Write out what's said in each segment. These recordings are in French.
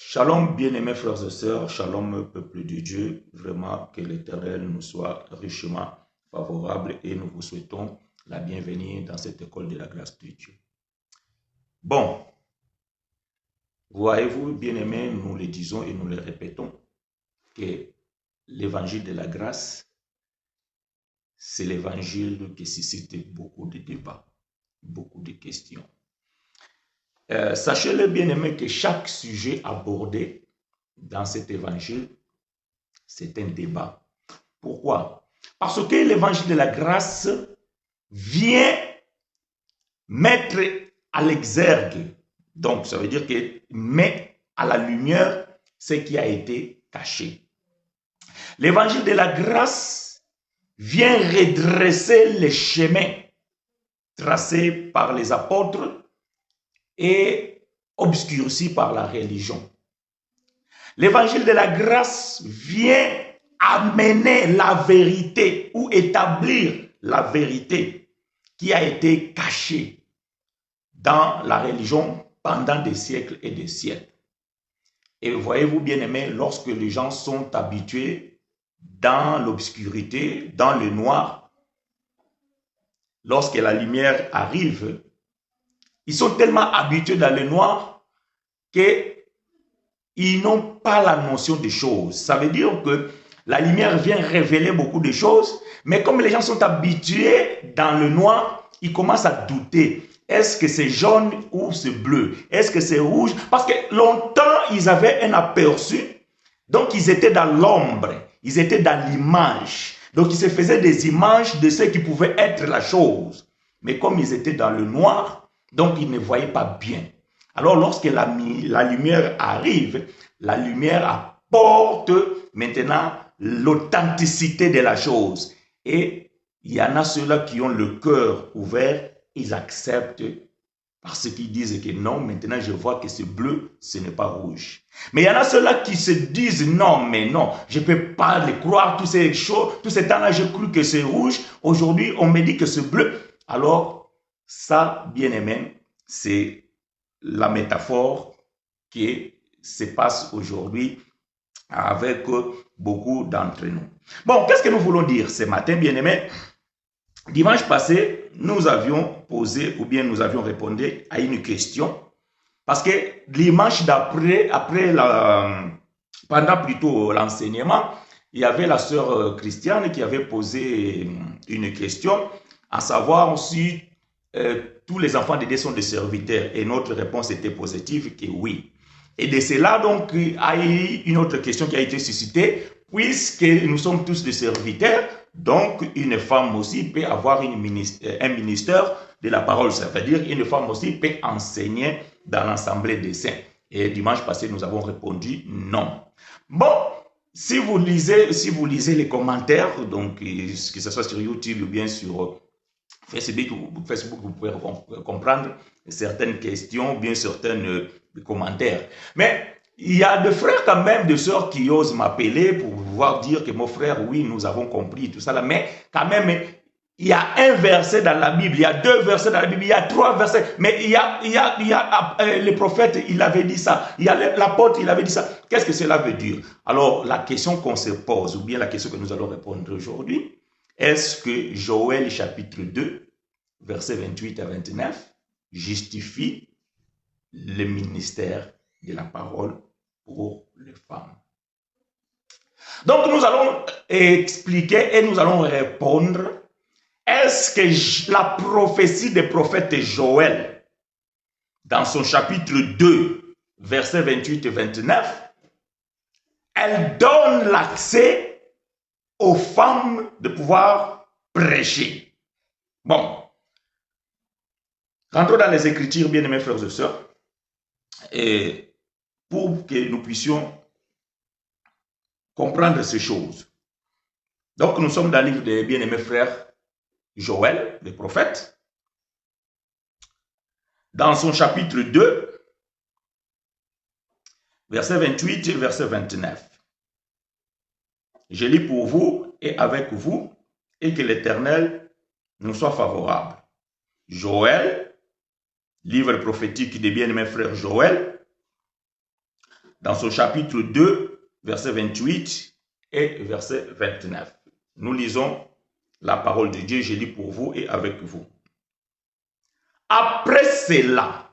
Shalom, bien-aimés frères et sœurs, shalom, peuple de Dieu. Vraiment que l'Éternel nous soit richement favorable et nous vous souhaitons la bienvenue dans cette école de la grâce de Dieu. Bon, voyez-vous, bien-aimés, nous le disons et nous le répétons, que l'évangile de la grâce, c'est l'évangile qui suscite beaucoup de débats, beaucoup de questions. Sachez-le, bien-aimés, que chaque sujet abordé dans cet évangile, c'est un débat. Pourquoi? Parce que l'évangile de la grâce vient mettre à l'exergue, donc ça veut dire qu'il met à la lumière ce qui a été caché. L'évangile de la grâce vient redresser les chemins tracés par les apôtres et obscurcis par la religion. L'évangile de la grâce vient amener la vérité ou établir la vérité qui a été cachée dans la religion pendant des siècles et des siècles. Et voyez-vous, bien-aimés, lorsque les gens sont habitués dans l'obscurité, dans le noir, lorsque la lumière arrive, ils sont tellement habitués dans le noir qu'ils n'ont pas la notion des choses. Ça veut dire que la lumière vient révéler beaucoup de choses, mais comme les gens sont habitués dans le noir, ils commencent à douter. Est-ce que c'est jaune ou c'est bleu? Est-ce que c'est rouge? Parce que longtemps, ils avaient un aperçu. Donc, ils étaient dans l'ombre. Ils étaient dans l'image. Donc, ils se faisaient des images de ce qui pouvait être la chose. Mais comme ils étaient dans le noir, donc ils ne voyaient pas bien. Alors, lorsque la lumière arrive, la lumière apporte maintenant l'authenticité de la chose. Et il y en a ceux-là qui ont le cœur ouvert, ils acceptent parce qu'ils disent que non, maintenant je vois que c'est bleu, ce n'est pas rouge. Mais il y en a ceux-là qui se disent non, mais non, je ne peux pas le croire, tous ces choses, tout ce temps-là, j'ai cru que c'est rouge, aujourd'hui on me dit que c'est bleu. Alors, ça, bien aimé, c'est la métaphore qui se passe aujourd'hui avec beaucoup d'entre nous. Bon, qu'est-ce que nous voulons dire ce matin, bien aimé? Dimanche passé, nous avions posé ou bien nous avions répondu à une question parce que dimanche d'après, pendant plutôt l'enseignement, il y avait la sœur Christiane qui avait posé une question, à savoir si tous les enfants de Dieu sont des serviteurs, et notre réponse était positive que oui. Et de cela, donc, il y a eu une autre question qui a été suscitée, puisque nous sommes tous des serviteurs, donc une femme aussi peut avoir un ministère de la parole, ça veut dire une femme aussi peut enseigner dans l'assemblée des saints. Et dimanche passé, nous avons répondu non. Bon, si vous lisez les commentaires, donc que ce soit sur YouTube ou bien sur Facebook, vous pouvez comprendre certaines questions, bien certains commentaires. Mais il y a des frères quand même, des sœurs qui osent m'appeler pour pouvoir dire que mon frère, oui, nous avons compris tout ça là. Mais quand même, il y a un verset dans la Bible, il y a deux versets dans la Bible, il y a trois versets. Mais il y a le prophète, il avait dit ça. Il y a l'apôtre, il avait dit ça. Qu'est-ce que cela veut dire? Alors, la question qu'on se pose, ou bien la question que nous allons répondre aujourd'hui, est-ce que Joël chapitre 2, versets 28 à 29, justifie le ministère de la parole pour les femmes? Donc nous allons expliquer et nous allons répondre. Est-ce que la prophétie des prophètes Joël, dans son chapitre 2, versets 28 et 29, elle donne l'accès aux femmes de pouvoir prêcher? Bon, rentrons dans les Écritures, bien-aimés frères et sœurs, et pour que nous puissions comprendre ces choses. Donc, nous sommes dans le livre des bien-aimés frères Joël, le prophète, dans son chapitre 2, verset 28 et verset 29. Je lis pour vous et avec vous, et que l'Éternel nous soit favorable. Joël, livre prophétique des bien-aimés frères Joël, dans son chapitre 2, verset 28 et verset 29. Nous lisons la parole de Dieu, je lis pour vous et avec vous. Après cela,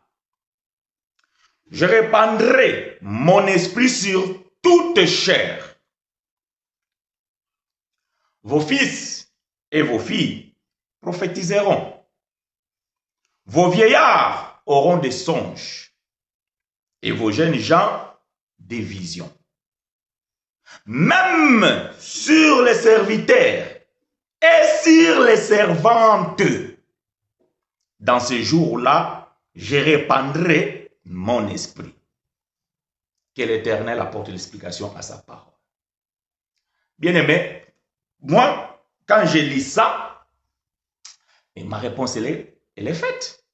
je répandrai mon esprit sur toute chair. Vos fils et vos filles prophétiseront. Vos vieillards auront des songes et vos jeunes gens des visions. Même sur les serviteurs et sur les servantes, dans ce jour-là, je répandrai mon esprit. Que l'Éternel apporte l'explication à sa parole. Bien-aimé, moi, quand je lis ça, et ma réponse, elle est faite.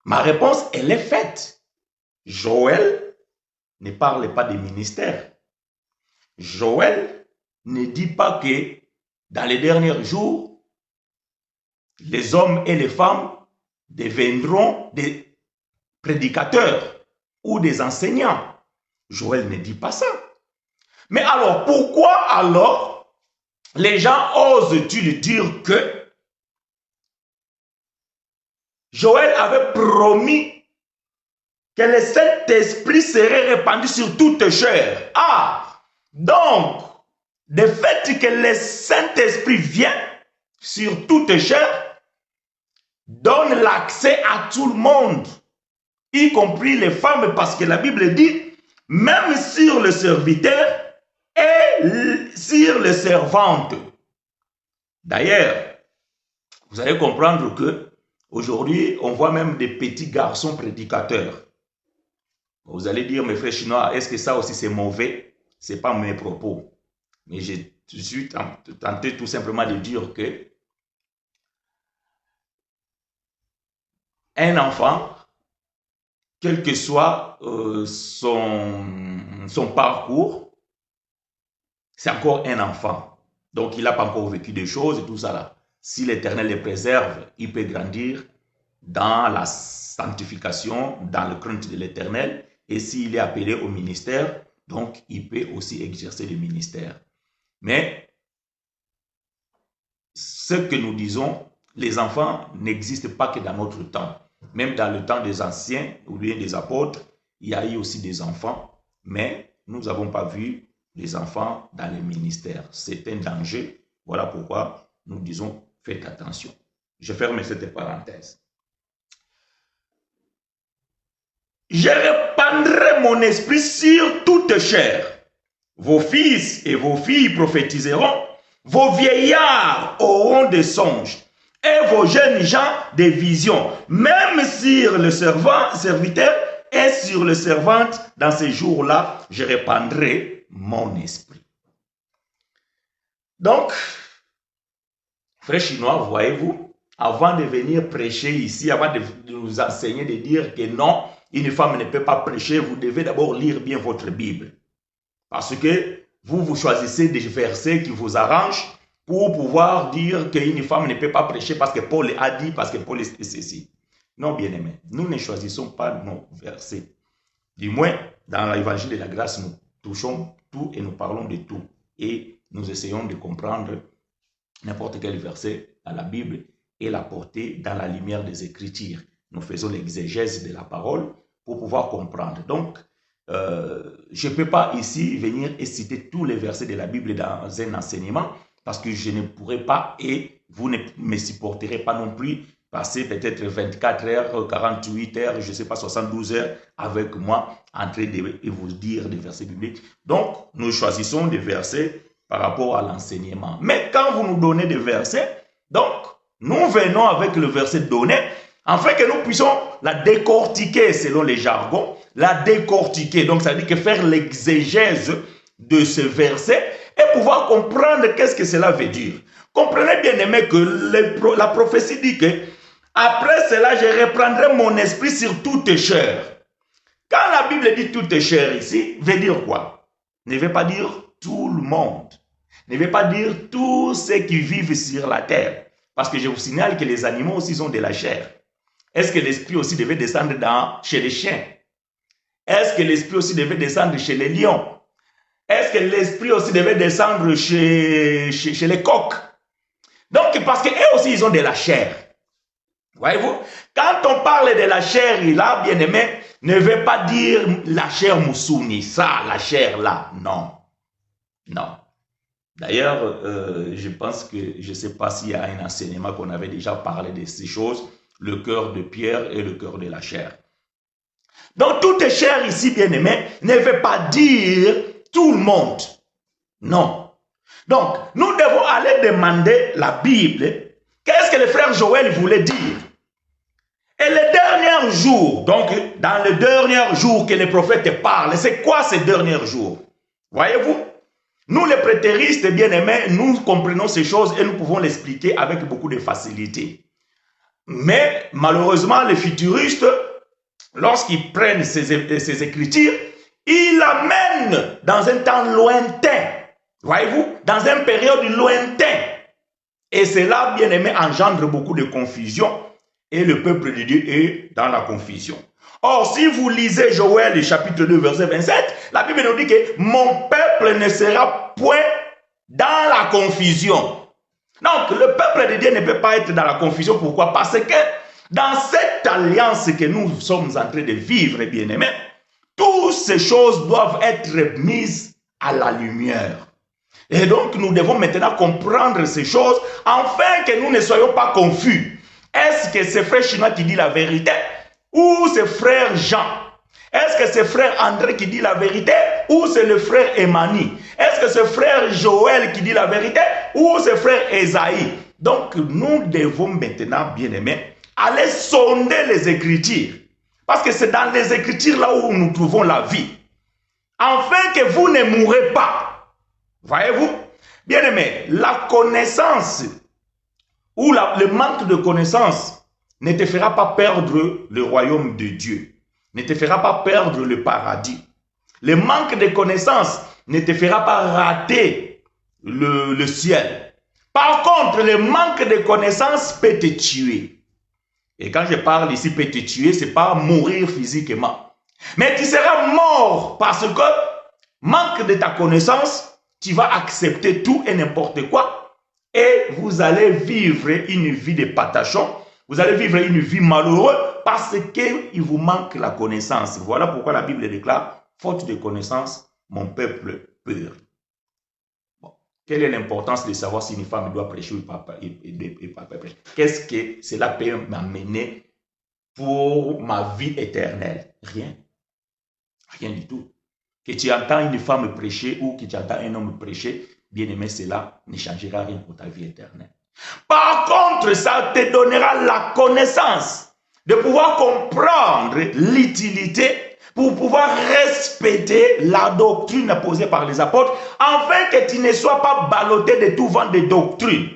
Ma réponse, elle est faite. Joël ne parle pas des ministères. Joël ne dit pas que dans les derniers jours, les hommes et les femmes deviendront des prédicateurs ou des enseignants. Joël ne dit pas ça. Mais alors, pourquoi alors les gens osent-ils dire que Joël avait promis que le Saint-Esprit serait répandu sur toute chair? Ah, donc, le fait que le Saint-Esprit vient sur toute chair donne l'accès à tout le monde, y compris les femmes, parce que la Bible dit, même sur le serviteur et sur les servantes. D'ailleurs, vous allez comprendre que aujourd'hui, on voit même des petits garçons prédicateurs. Vous allez dire, mes frères chinois, est-ce que ça aussi c'est mauvais? Ce n'est pas mes propos. Mais je suis tenté tout simplement de dire que un enfant, quel que soit son parcours, c'est encore un enfant. Donc, il n'a pas encore vécu des choses et tout ça là. Si l'Éternel les préserve, il peut grandir dans la sanctification, dans le crainte de l'Éternel. Et s'il est appelé au ministère, donc il peut aussi exercer le ministère. Mais ce que nous disons, les enfants n'existent pas que dans notre temps. Même dans le temps des anciens ou bien des apôtres, il y a eu aussi des enfants, mais nous n'avons pas vu les enfants dans les ministères. C'est un danger. Voilà pourquoi nous disons, faites attention. Je ferme cette parenthèse. Je répandrai mon esprit sur toute chair. Vos fils et vos filles prophétiseront. Vos vieillards auront des songes. Et vos jeunes gens des visions. Même sur le serviteur et sur le servante, dans ces jours-là, je répandrai mon esprit. Donc, frères chinois, voyez-vous, avant de venir prêcher ici, avant de nous enseigner, de dire que non, une femme ne peut pas prêcher, vous devez d'abord lire bien votre Bible. Parce que vous choisissez des versets qui vous arrangent pour pouvoir dire qu'une femme ne peut pas prêcher parce que Paul a dit, parce que Paul est ceci. Non, bien-aimés, nous ne choisissons pas nos versets. Du moins, dans l'évangile de la grâce, nous touchons tout et nous parlons de tout. Et nous essayons de comprendre n'importe quel verset dans la Bible et l'apporter dans la lumière des Écritures. Nous faisons l'exégèse de la parole pour pouvoir comprendre. Donc, je ne peux pas ici venir et citer tous les versets de la Bible dans un enseignement parce que je ne pourrai pas et vous ne me supporterez pas non plus passer peut-être 24 heures, 48 heures, je ne sais pas, 72 heures avec moi en train de vous dire des versets bibliques. Donc, nous choisissons des versets par rapport à l'enseignement. Mais quand vous nous donnez des versets, donc, nous venons avec le verset donné afin que nous puissions la décortiquer selon les jargons, la décortiquer. Donc, ça veut dire que faire l'exégèse de ce verset et pouvoir comprendre qu'est-ce que cela veut dire. Comprenez bien, aimé, que la prophétie dit que après cela, je reprendrai mon esprit sur toute chair. Quand la Bible dit toute chair ici, veut dire quoi? Ne veut pas dire tout le monde. Ne veut pas dire tous ceux qui vivent sur la terre. Parce que je vous signale que les animaux aussi ont de la chair. Est-ce que l'esprit aussi devait descendre chez les chiens? Est-ce que l'esprit aussi devait descendre chez les lions? Est-ce que l'esprit aussi devait descendre chez les coqs? Donc, parce qu'eux aussi, ils ont de la chair. Voyez-vous? Quand on parle de la chair, là, bien aimé, ne veut pas dire la chair moussouni, ça, la chair là. Non. Non. D'ailleurs, je pense que, je ne sais pas s'il y a un enseignement qu'on avait déjà parlé de ces choses, le cœur de pierre et le cœur de la chair. Donc, toute chair ici, bien aimé, ne veut pas dire tout le monde. Non. Donc, nous devons aller demander la Bible. Qu'est-ce que le frère Joël voulait dire? Et les derniers jours, donc dans les derniers jours que les prophètes parlent, c'est quoi ces derniers jours? Voyez-vous? Nous les prétéristes bien-aimés, nous comprenons ces choses et nous pouvons l'expliquer avec beaucoup de facilité. Mais malheureusement, les futuristes, lorsqu'ils prennent ces écritures, ils l'amènent dans un temps lointain. Voyez-vous? Dans une période lointaine. Et cela, bien-aimé, engendre beaucoup de confusion. Et le peuple de Dieu est dans la confusion. Or, si vous lisez Joël, chapitre 2, verset 27, la Bible nous dit que mon peuple ne sera point dans la confusion. Donc, le peuple de Dieu ne peut pas être dans la confusion. Pourquoi? Parce que dans cette alliance que nous sommes en train de vivre, bien-aimés, toutes ces choses doivent être mises à la lumière. Et donc, nous devons maintenant comprendre ces choses afin que nous ne soyons pas confus. Est-ce que c'est frère Chinois qui dit la vérité ou c'est frère Jean? Est-ce que c'est frère André qui dit la vérité ou c'est le frère Emmanuel? Est-ce que c'est frère Joël qui dit la vérité ou c'est frère Esaïe? Donc, nous devons maintenant, bien aimés, aller sonder les Écritures. Parce que c'est dans les Écritures là où nous trouvons la vie. Afin que vous ne mourrez pas. Voyez-vous? Bien aimé, la connaissance ou le manque de connaissance ne te fera pas perdre le royaume de Dieu, ne te fera pas perdre le paradis. Le manque de connaissance ne te fera pas rater le ciel. Par contre, le manque de connaissance peut te tuer. Et quand je parle ici peut te tuer, ce n'est pas mourir physiquement. Mais tu seras mort parce que, manque de ta connaissance, tu vas accepter tout et n'importe quoi. Et vous allez vivre une vie de patachon. Vous allez vivre une vie malheureuse parce qu'il vous manque la connaissance. Voilà pourquoi la Bible déclare, faute de connaissance, mon peuple peur. Bon. Quelle est l'importance de savoir si une femme doit prêcher ou pas prêcher? Qu'est-ce que cela peut m'amener pour ma vie éternelle? Rien. Rien du tout. Que tu entends une femme prêcher ou que tu entends un homme prêcher, bien-aimé, cela ne changera rien pour ta vie éternelle. Par contre, ça te donnera la connaissance de pouvoir comprendre l'utilité pour pouvoir respecter la doctrine posée par les apôtres afin que tu ne sois pas ballotté de tout vent de doctrine.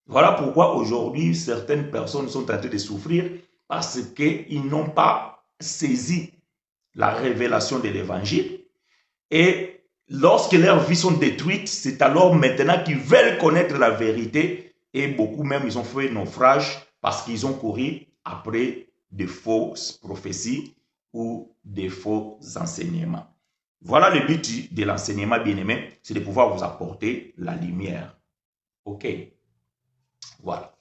Voilà pourquoi aujourd'hui, certaines personnes sont en train de souffrir parce qu'ils n'ont pas saisi la révélation de l'évangile et lorsque leurs vies sont détruites, c'est alors maintenant qu'ils veulent connaître la vérité et beaucoup même ils ont fait naufrage parce qu'ils ont couru après de fausses prophéties ou des faux enseignements. Voilà le but de l'enseignement bien-aimé, c'est de pouvoir vous apporter la lumière. Ok, voilà.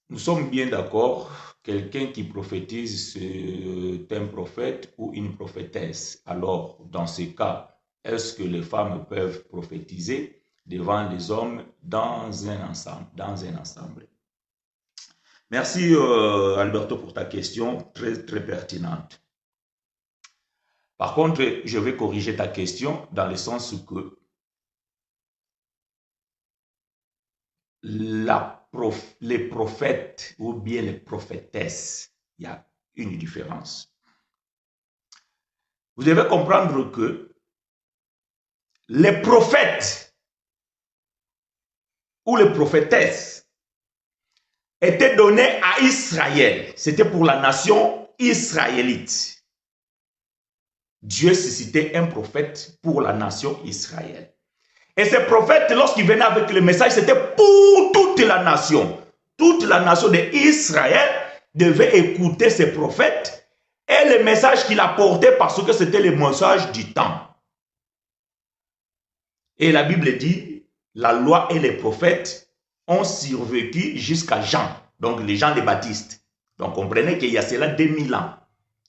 Nous sommes bien d'accord. Quelqu'un qui prophétise, c'est un prophète ou une prophétesse. Alors, dans ce cas, est-ce que les femmes peuvent prophétiser devant les hommes dans un ensemble? Merci Alberto pour ta question, très pertinente. Par contre, je vais corriger ta question dans le sens que les prophètes ou bien les prophétesses, il y a une différence. Vous devez comprendre que les prophètes ou les prophétesses étaient donnés à Israël. C'était pour la nation israélite. Dieu suscitait un prophète pour la nation Israël. Et ces prophètes, lorsqu'ils venaient avec le message, c'était pour toute la nation. Toute la nation d'Israël devait écouter ces prophètes et le message qu'il apportait parce que c'était le message du temps. Et la Bible dit, la loi et les prophètes ont survécu jusqu'à Jean, donc les Jean les Baptistes. Donc comprenez qu'il y a cela 2000 ans.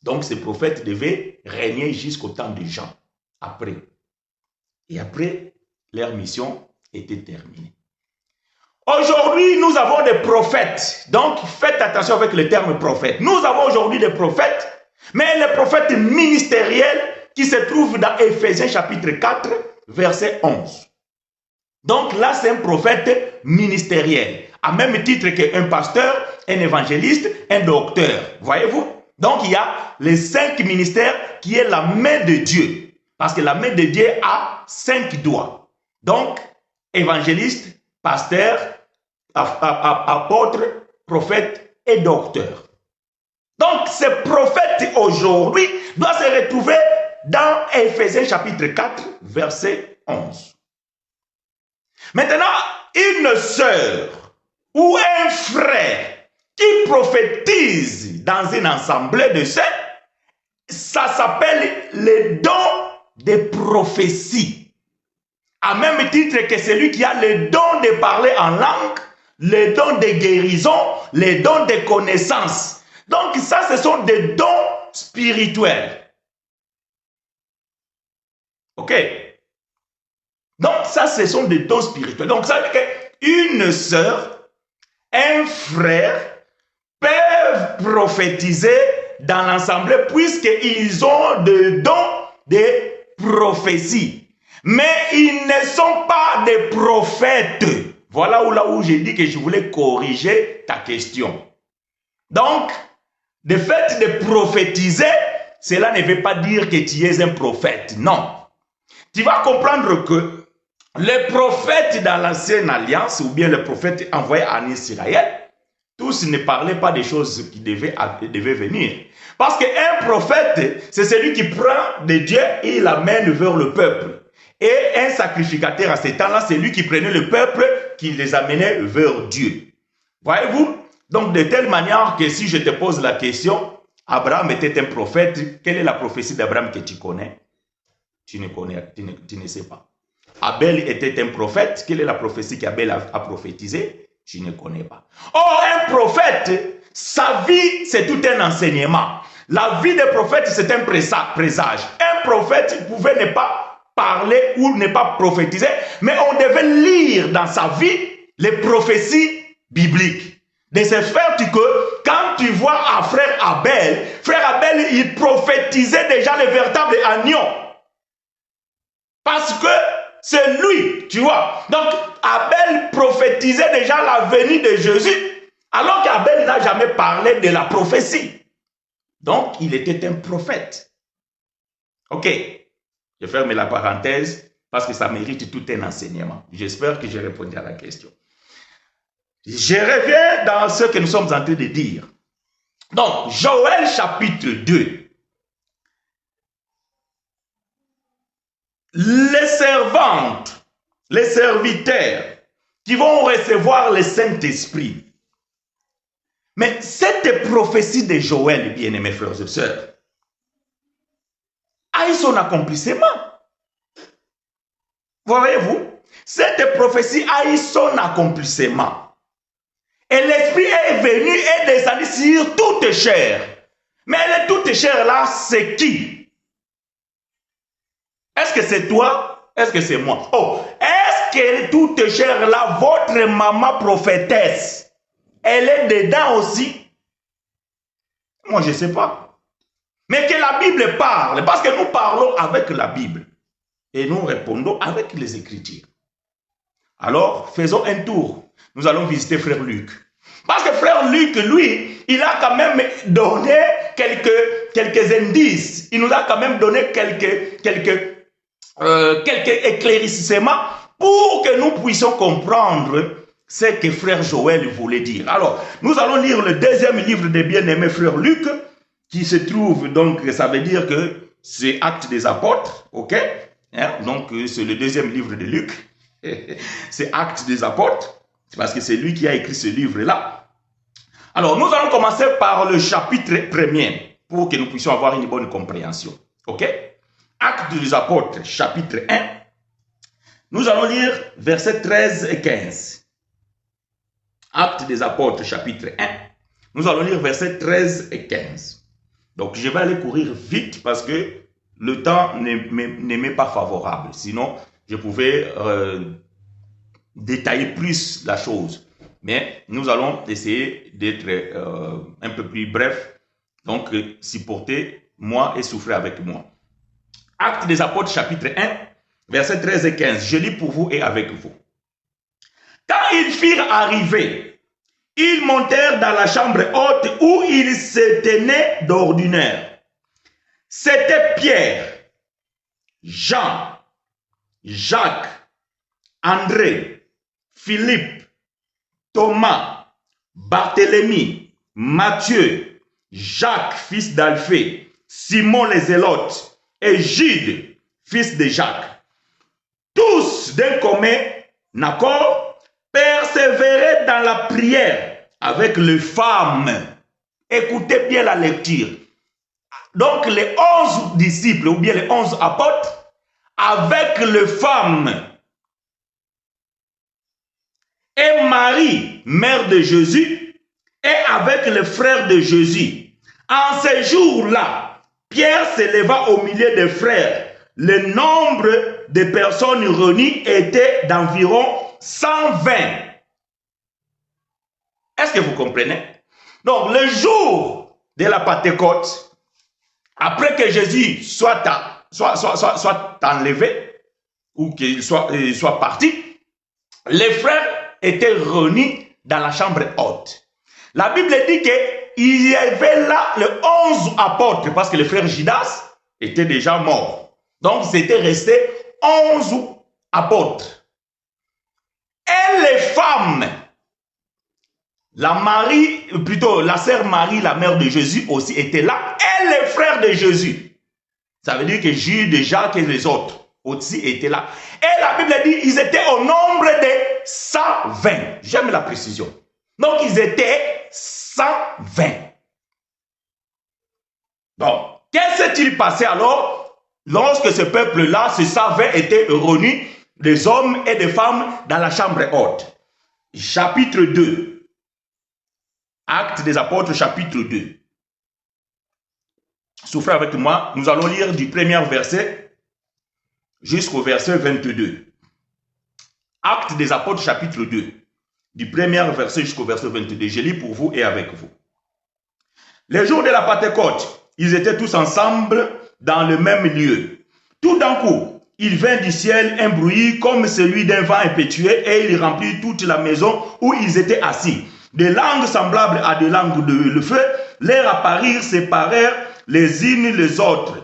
Donc ces prophètes devaient régner jusqu'au temps de Jean. Après. Et après, leur mission était terminée. Aujourd'hui, nous avons des prophètes. Donc, faites attention avec le terme prophète. Nous avons aujourd'hui des prophètes, mais les prophètes ministériels qui se trouvent dans Éphésiens chapitre 4, verset 11. Donc là, c'est un prophète ministériel, à même titre qu'un pasteur, un évangéliste, un docteur. Voyez-vous? Donc, il y a les 5 ministères qui est la main de Dieu. Parce que la main de Dieu a 5 doigts. Donc, évangéliste, pasteur, apôtre, prophète et docteur. Donc, ces prophètes aujourd'hui doivent se retrouver dans Éphésiens chapitre 4, verset 11. Maintenant, une sœur ou un frère qui prophétise dans une assemblée de saints, ça s'appelle le don de prophétie. À même titre que celui qui a le don de parler en langue, le don de guérison, le don de connaissance. Donc ça, ce sont des dons spirituels. Ok? Donc ça, ce sont des dons spirituels. Donc ça veut dire qu'une sœur, un frère peuvent prophétiser dans l'assemblée puisqu'ils ont des dons de prophétie. Mais ils ne sont pas des prophètes. Voilà où j'ai dit que je voulais corriger ta question. Donc, le fait de prophétiser, cela ne veut pas dire que tu es un prophète. Non. Tu vas comprendre que les prophètes dans l'ancienne alliance, ou bien les prophètes envoyés en Israël, tous ne parlaient pas des choses qui devaient venir. Parce qu'un prophète, c'est celui qui prend de Dieu et l'amène vers le peuple. Et un sacrificateur à ce temps-là, c'est lui qui prenait le peuple, qui les amenait vers Dieu. Voyez-vous? Donc, de telle manière que si je te pose la question, Abraham était un prophète, quelle est la prophétie d'Abraham que tu connais? Tu ne connais, tu ne sais pas. Abel était un prophète, quelle est la prophétie qu'Abel a prophétisée? Tu ne connais pas. Or, un prophète, sa vie, c'est tout un enseignement. La vie des prophètes, c'est un présage. Un prophète pouvait ne pas parler ou ne pas prophétiser, mais on devait lire dans sa vie les prophéties bibliques. De ce fait que quand tu vois à frère Abel, il prophétisait déjà le véritable agneau. Parce que c'est lui, tu vois. Donc Abel prophétisait déjà la venue de Jésus, alors qu'Abel n'a jamais parlé de la prophétie. Donc il était un prophète. Ok, je ferme la parenthèse parce que ça mérite tout un enseignement. J'espère que j'ai répondu à la question. Je reviens dans ce que nous sommes en train de dire. Donc, Joël chapitre 2. Les servantes, les serviteurs qui vont recevoir le Saint-Esprit. Mais cette prophétie de Joël, bien-aimés frères et sœurs, a eu son accomplissement. Voyez-vous, cette prophétie a eu son accomplissement. Et l'Esprit est venu et descendu sur toute chair. Mais elle toute chair là, c'est qui? Est-ce que c'est toi? Est-ce que c'est moi? Oh, est-ce que toute chair là, votre maman prophétesse, elle est dedans aussi? Moi, je ne sais pas. Mais que la Bible parle, parce que nous parlons avec la Bible. Et nous répondons avec les Écritures. Alors, faisons un tour. Nous allons visiter frère Luc. Parce que frère Luc, lui, il a quand même donné quelques indices. Il nous a quand même donné quelques éclaircissements pour que nous puissions comprendre ce que frère Joël voulait dire. Alors, nous allons lire le deuxième livre des bien-aimés frère Luc, qui se trouve, donc, ça veut dire que c'est Actes des Apôtres, ok? Donc, c'est le deuxième livre de Luc. C'est Actes des Apôtres, parce que c'est lui qui a écrit ce livre-là. Alors, nous allons commencer par le chapitre 1er pour que nous puissions avoir une bonne compréhension. OK? Actes des apôtres, chapitre 1. Nous allons lire versets 13 et 15. Actes des apôtres, chapitre 1. Nous allons lire versets 13 et 15. Donc, je vais aller courir vite parce que le temps ne m'est pas favorable. Sinon, je pouvais détailler plus la chose. Mais nous allons essayer d'être un peu plus bref. Donc, supportez moi et souffrez avec moi. Actes des apôtres, chapitre 1, versets 13 et 15. Je lis pour vous et avec vous. Quand ils firent arriver, ils montèrent dans la chambre haute où ils se tenaient d'ordinaire. C'était Pierre, Jean, Jacques, André, Philippe, Thomas, Barthélemy, Matthieu, Jacques, fils d'Alphée, Simon les Zélotes et Jude, fils de Jacques. Tous d'un commun accord persévéraient dans la prière avec les femmes. Écoutez bien la lecture. Donc les 11 disciples ou bien les 11 apôtres avec les femmes. Et Marie, mère de Jésus, et avec les frères de Jésus. En ce jour-là, Pierre s'éleva au milieu des frères. Le nombre de personnes réunies était d'environ 120. Est-ce que vous comprenez? Donc, le jour de la Pentecôte, après que Jésus soit enlevé, ou qu'il soit parti, les frères étaient réunis dans la chambre haute. La Bible dit qu'il y avait là les 11 apôtres, parce que le frère Judas était déjà mort. Donc, c'était resté 11 apôtres. Et les femmes, la sœur Marie, la mère de Jésus aussi était là, et les frères de Jésus. Ça veut dire que Jude, Jacques et les autres aussi étaient là. Et la Bible dit qu'ils étaient au nombre de 120. J'aime la précision. Donc, ils étaient 120. Donc, qu'est-ce qui s'est passé alors lorsque ce peuple-là, ce 120 étaient réunis, des hommes et des femmes dans la chambre haute? Chapitre 2. Actes des apôtres, chapitre 2. Souffrez avec moi, nous allons lire du premier verset jusqu'au verset 22. Actes des apôtres, chapitre 2. Du premier verset jusqu'au verset 22. Je lis pour vous et avec vous. Les jours de la Pentecôte, ils étaient tous ensemble dans le même lieu. Tout d'un coup, il vint du ciel un bruit comme celui d'un vent impétueux et il remplit toute la maison où ils étaient assis. Des langues semblables à des langues de feu leur apparurent, séparèrent les unes les autres.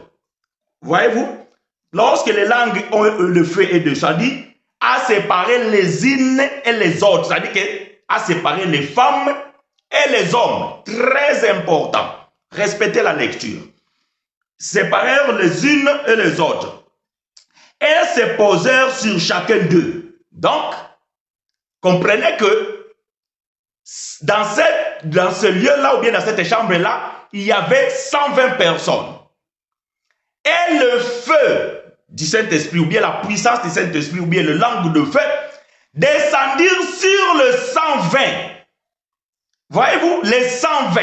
Voyez-vous? Lorsque les langues ont le feu est descendu, à séparer les unes et les autres. C'est-à-dire à séparer les femmes et les hommes. Très important. Respectez la lecture. Séparèrent les unes et les autres. Et se posèrent sur chacun d'eux. Donc, comprenez que dans ce lieu-là ou bien dans cette chambre-là, il y avait 120 personnes. Et le feu du Saint-Esprit, ou bien la puissance du Saint-Esprit, ou bien le langue de feu, descendirent sur le 120. Voyez-vous, les 120.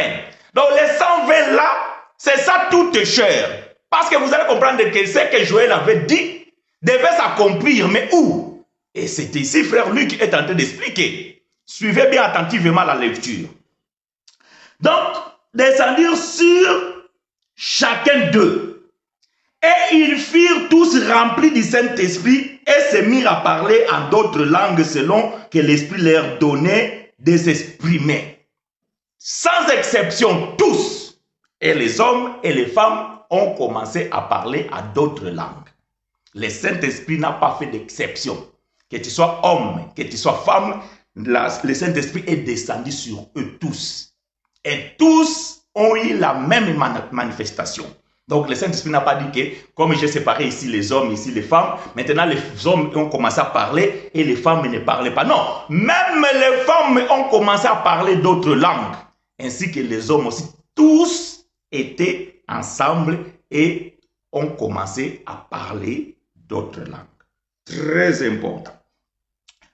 Donc les 120 là, c'est ça toute chair. Parce que vous allez comprendre que ce que Joël avait dit devait s'accomplir. Mais où? Et c'est ici, frère Luc est en train d'expliquer. Suivez bien attentivement la lecture. Donc, descendirent sur chacun d'eux. Et ils furent tous remplis du Saint-Esprit et se mirent à parler en d'autres langues selon que l'Esprit leur donnait de s'exprimer. Sans exception, tous, et les hommes et les femmes ont commencé à parler à d'autres langues. Le Saint-Esprit n'a pas fait d'exception. Que tu sois homme, que tu sois femme, le Saint-Esprit est descendu sur eux tous. Et tous ont eu la même manifestation. Donc le Saint-Esprit n'a pas dit que, comme j'ai séparé ici les hommes, ici les femmes, maintenant les hommes ont commencé à parler et les femmes ne parlaient pas. Non, même les femmes ont commencé à parler d'autres langues. ainsi que les hommes aussi, tous étaient ensemble et ont commencé à parler d'autres langues. Très important.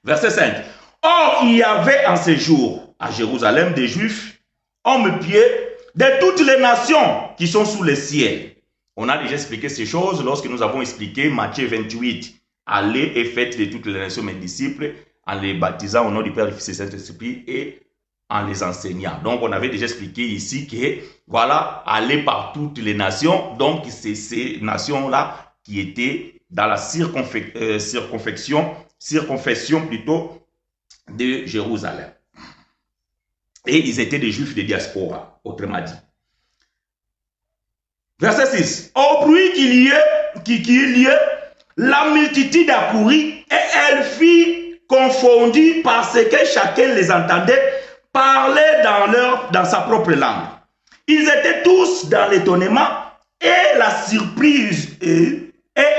Verset 5. Or, il y avait en ce jour à Jérusalem des Juifs, hommes pieux, de toutes les nations qui sont sous le ciel. On a déjà expliqué ces choses lorsque nous avons expliqué Matthieu 28. Allez et faites de toutes les nations mes disciples en les baptisant au nom du Père, du Fils et du Saint-Esprit et en les enseignant. Donc, on avait déjà expliqué ici que, voilà, aller par toutes les nations. Donc, c'est ces nations-là qui étaient dans la circonfession plutôt de Jérusalem. Et ils étaient des Juifs de diaspora, autrement dit. Verset 6. Au bruit qu'il y ait, la multitude accourut et elle fut confondue parce que chacun les entendait parler dans sa propre langue. Ils étaient tous dans l'étonnement et la surprise et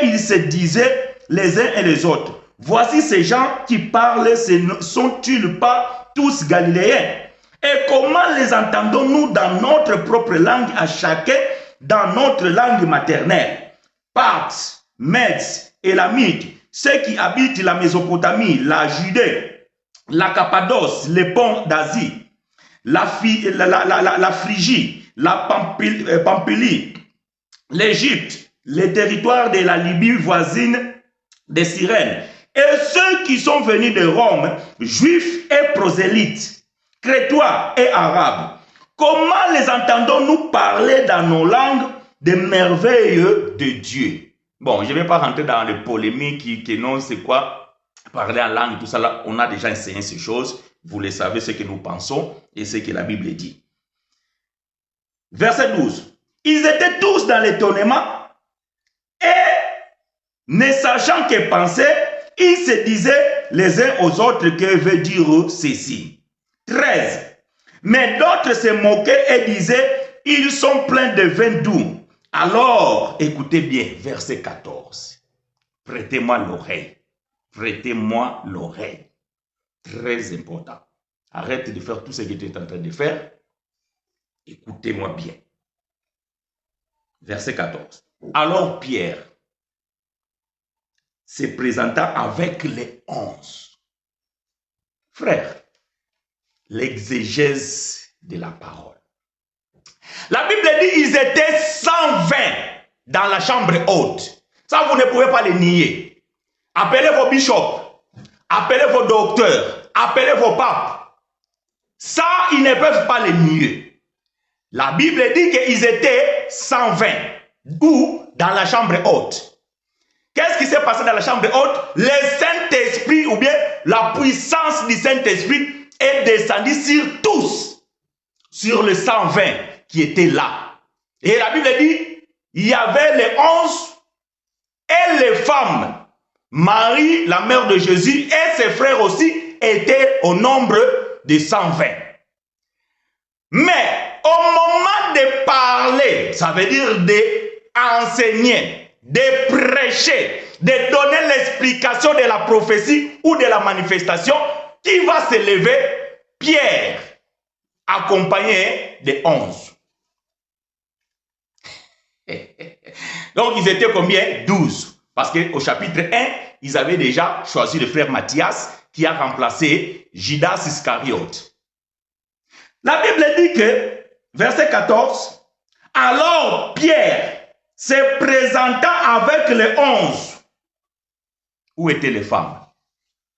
ils se disaient les uns et les autres, voici ces gens qui parlent, sont-ils pas tous galiléens? Et comment les entendons-nous dans notre propre langue à chacun, dans notre langue maternelle? Parthes, Mèdes et Lamites, ceux qui habitent la Mésopotamie, la Judée, la Cappadoce, les ponts d'Asie, la Phrygie, la Pamphylie, l'Égypte, les territoires de la Libye voisine de Cyrène, et ceux qui sont venus de Rome, juifs et prosélytes, crétois et arabes. Comment les entendons-nous parler dans nos langues des merveilles de Dieu? Bon, je ne vais pas rentrer dans les polémiques que non, c'est quoi parler en langue, tout ça là. On a déjà enseigné ces choses. Vous le savez, ce que nous pensons et ce que la Bible dit. Verset 12. Ils étaient tous dans l'étonnement et, ne sachant que penser, ils se disaient les uns aux autres que veut dire ceci. 13. Mais d'autres se moquaient et disaient, ils sont pleins de vin doux. Alors, écoutez bien, verset 14. Prêtez-moi l'oreille. Prêtez-moi l'oreille. Très important. Arrête de faire tout ce que tu es en train de faire. Écoutez-moi bien. Verset 14. Alors Pierre se présenta avec les 11. Frères, l'exégèse de la parole. La Bible dit ils étaient 120 dans la chambre haute. Ça, vous ne pouvez pas le nier. Appelez vos bishops, appelez vos docteurs, appelez vos papes. Ça, ils ne peuvent pas le nier. La Bible dit qu'ils étaient 120. Où? Dans la chambre haute. Qu'est-ce qui s'est passé dans la chambre haute? Le Saint-Esprit ou bien la puissance du Saint-Esprit est descendue sur tous. Sur les 120 qui étaient là. Et la Bible dit, il y avait les 11 et les femmes. Marie, la mère de Jésus, et ses frères aussi étaient au nombre de 120. Mais au moment de parler, ça veut dire d'enseigner, de prêcher, de donner l'explication de la prophétie ou de la manifestation, qui va se lever? Pierre, accompagné de 11. Donc ils étaient combien? 12. Parce qu'au chapitre 1, ils avaient déjà choisi le frère Matthias qui a remplacé Judas Iscariote. La Bible dit que, verset 14, alors Pierre se présenta avec les 11. Où étaient les femmes?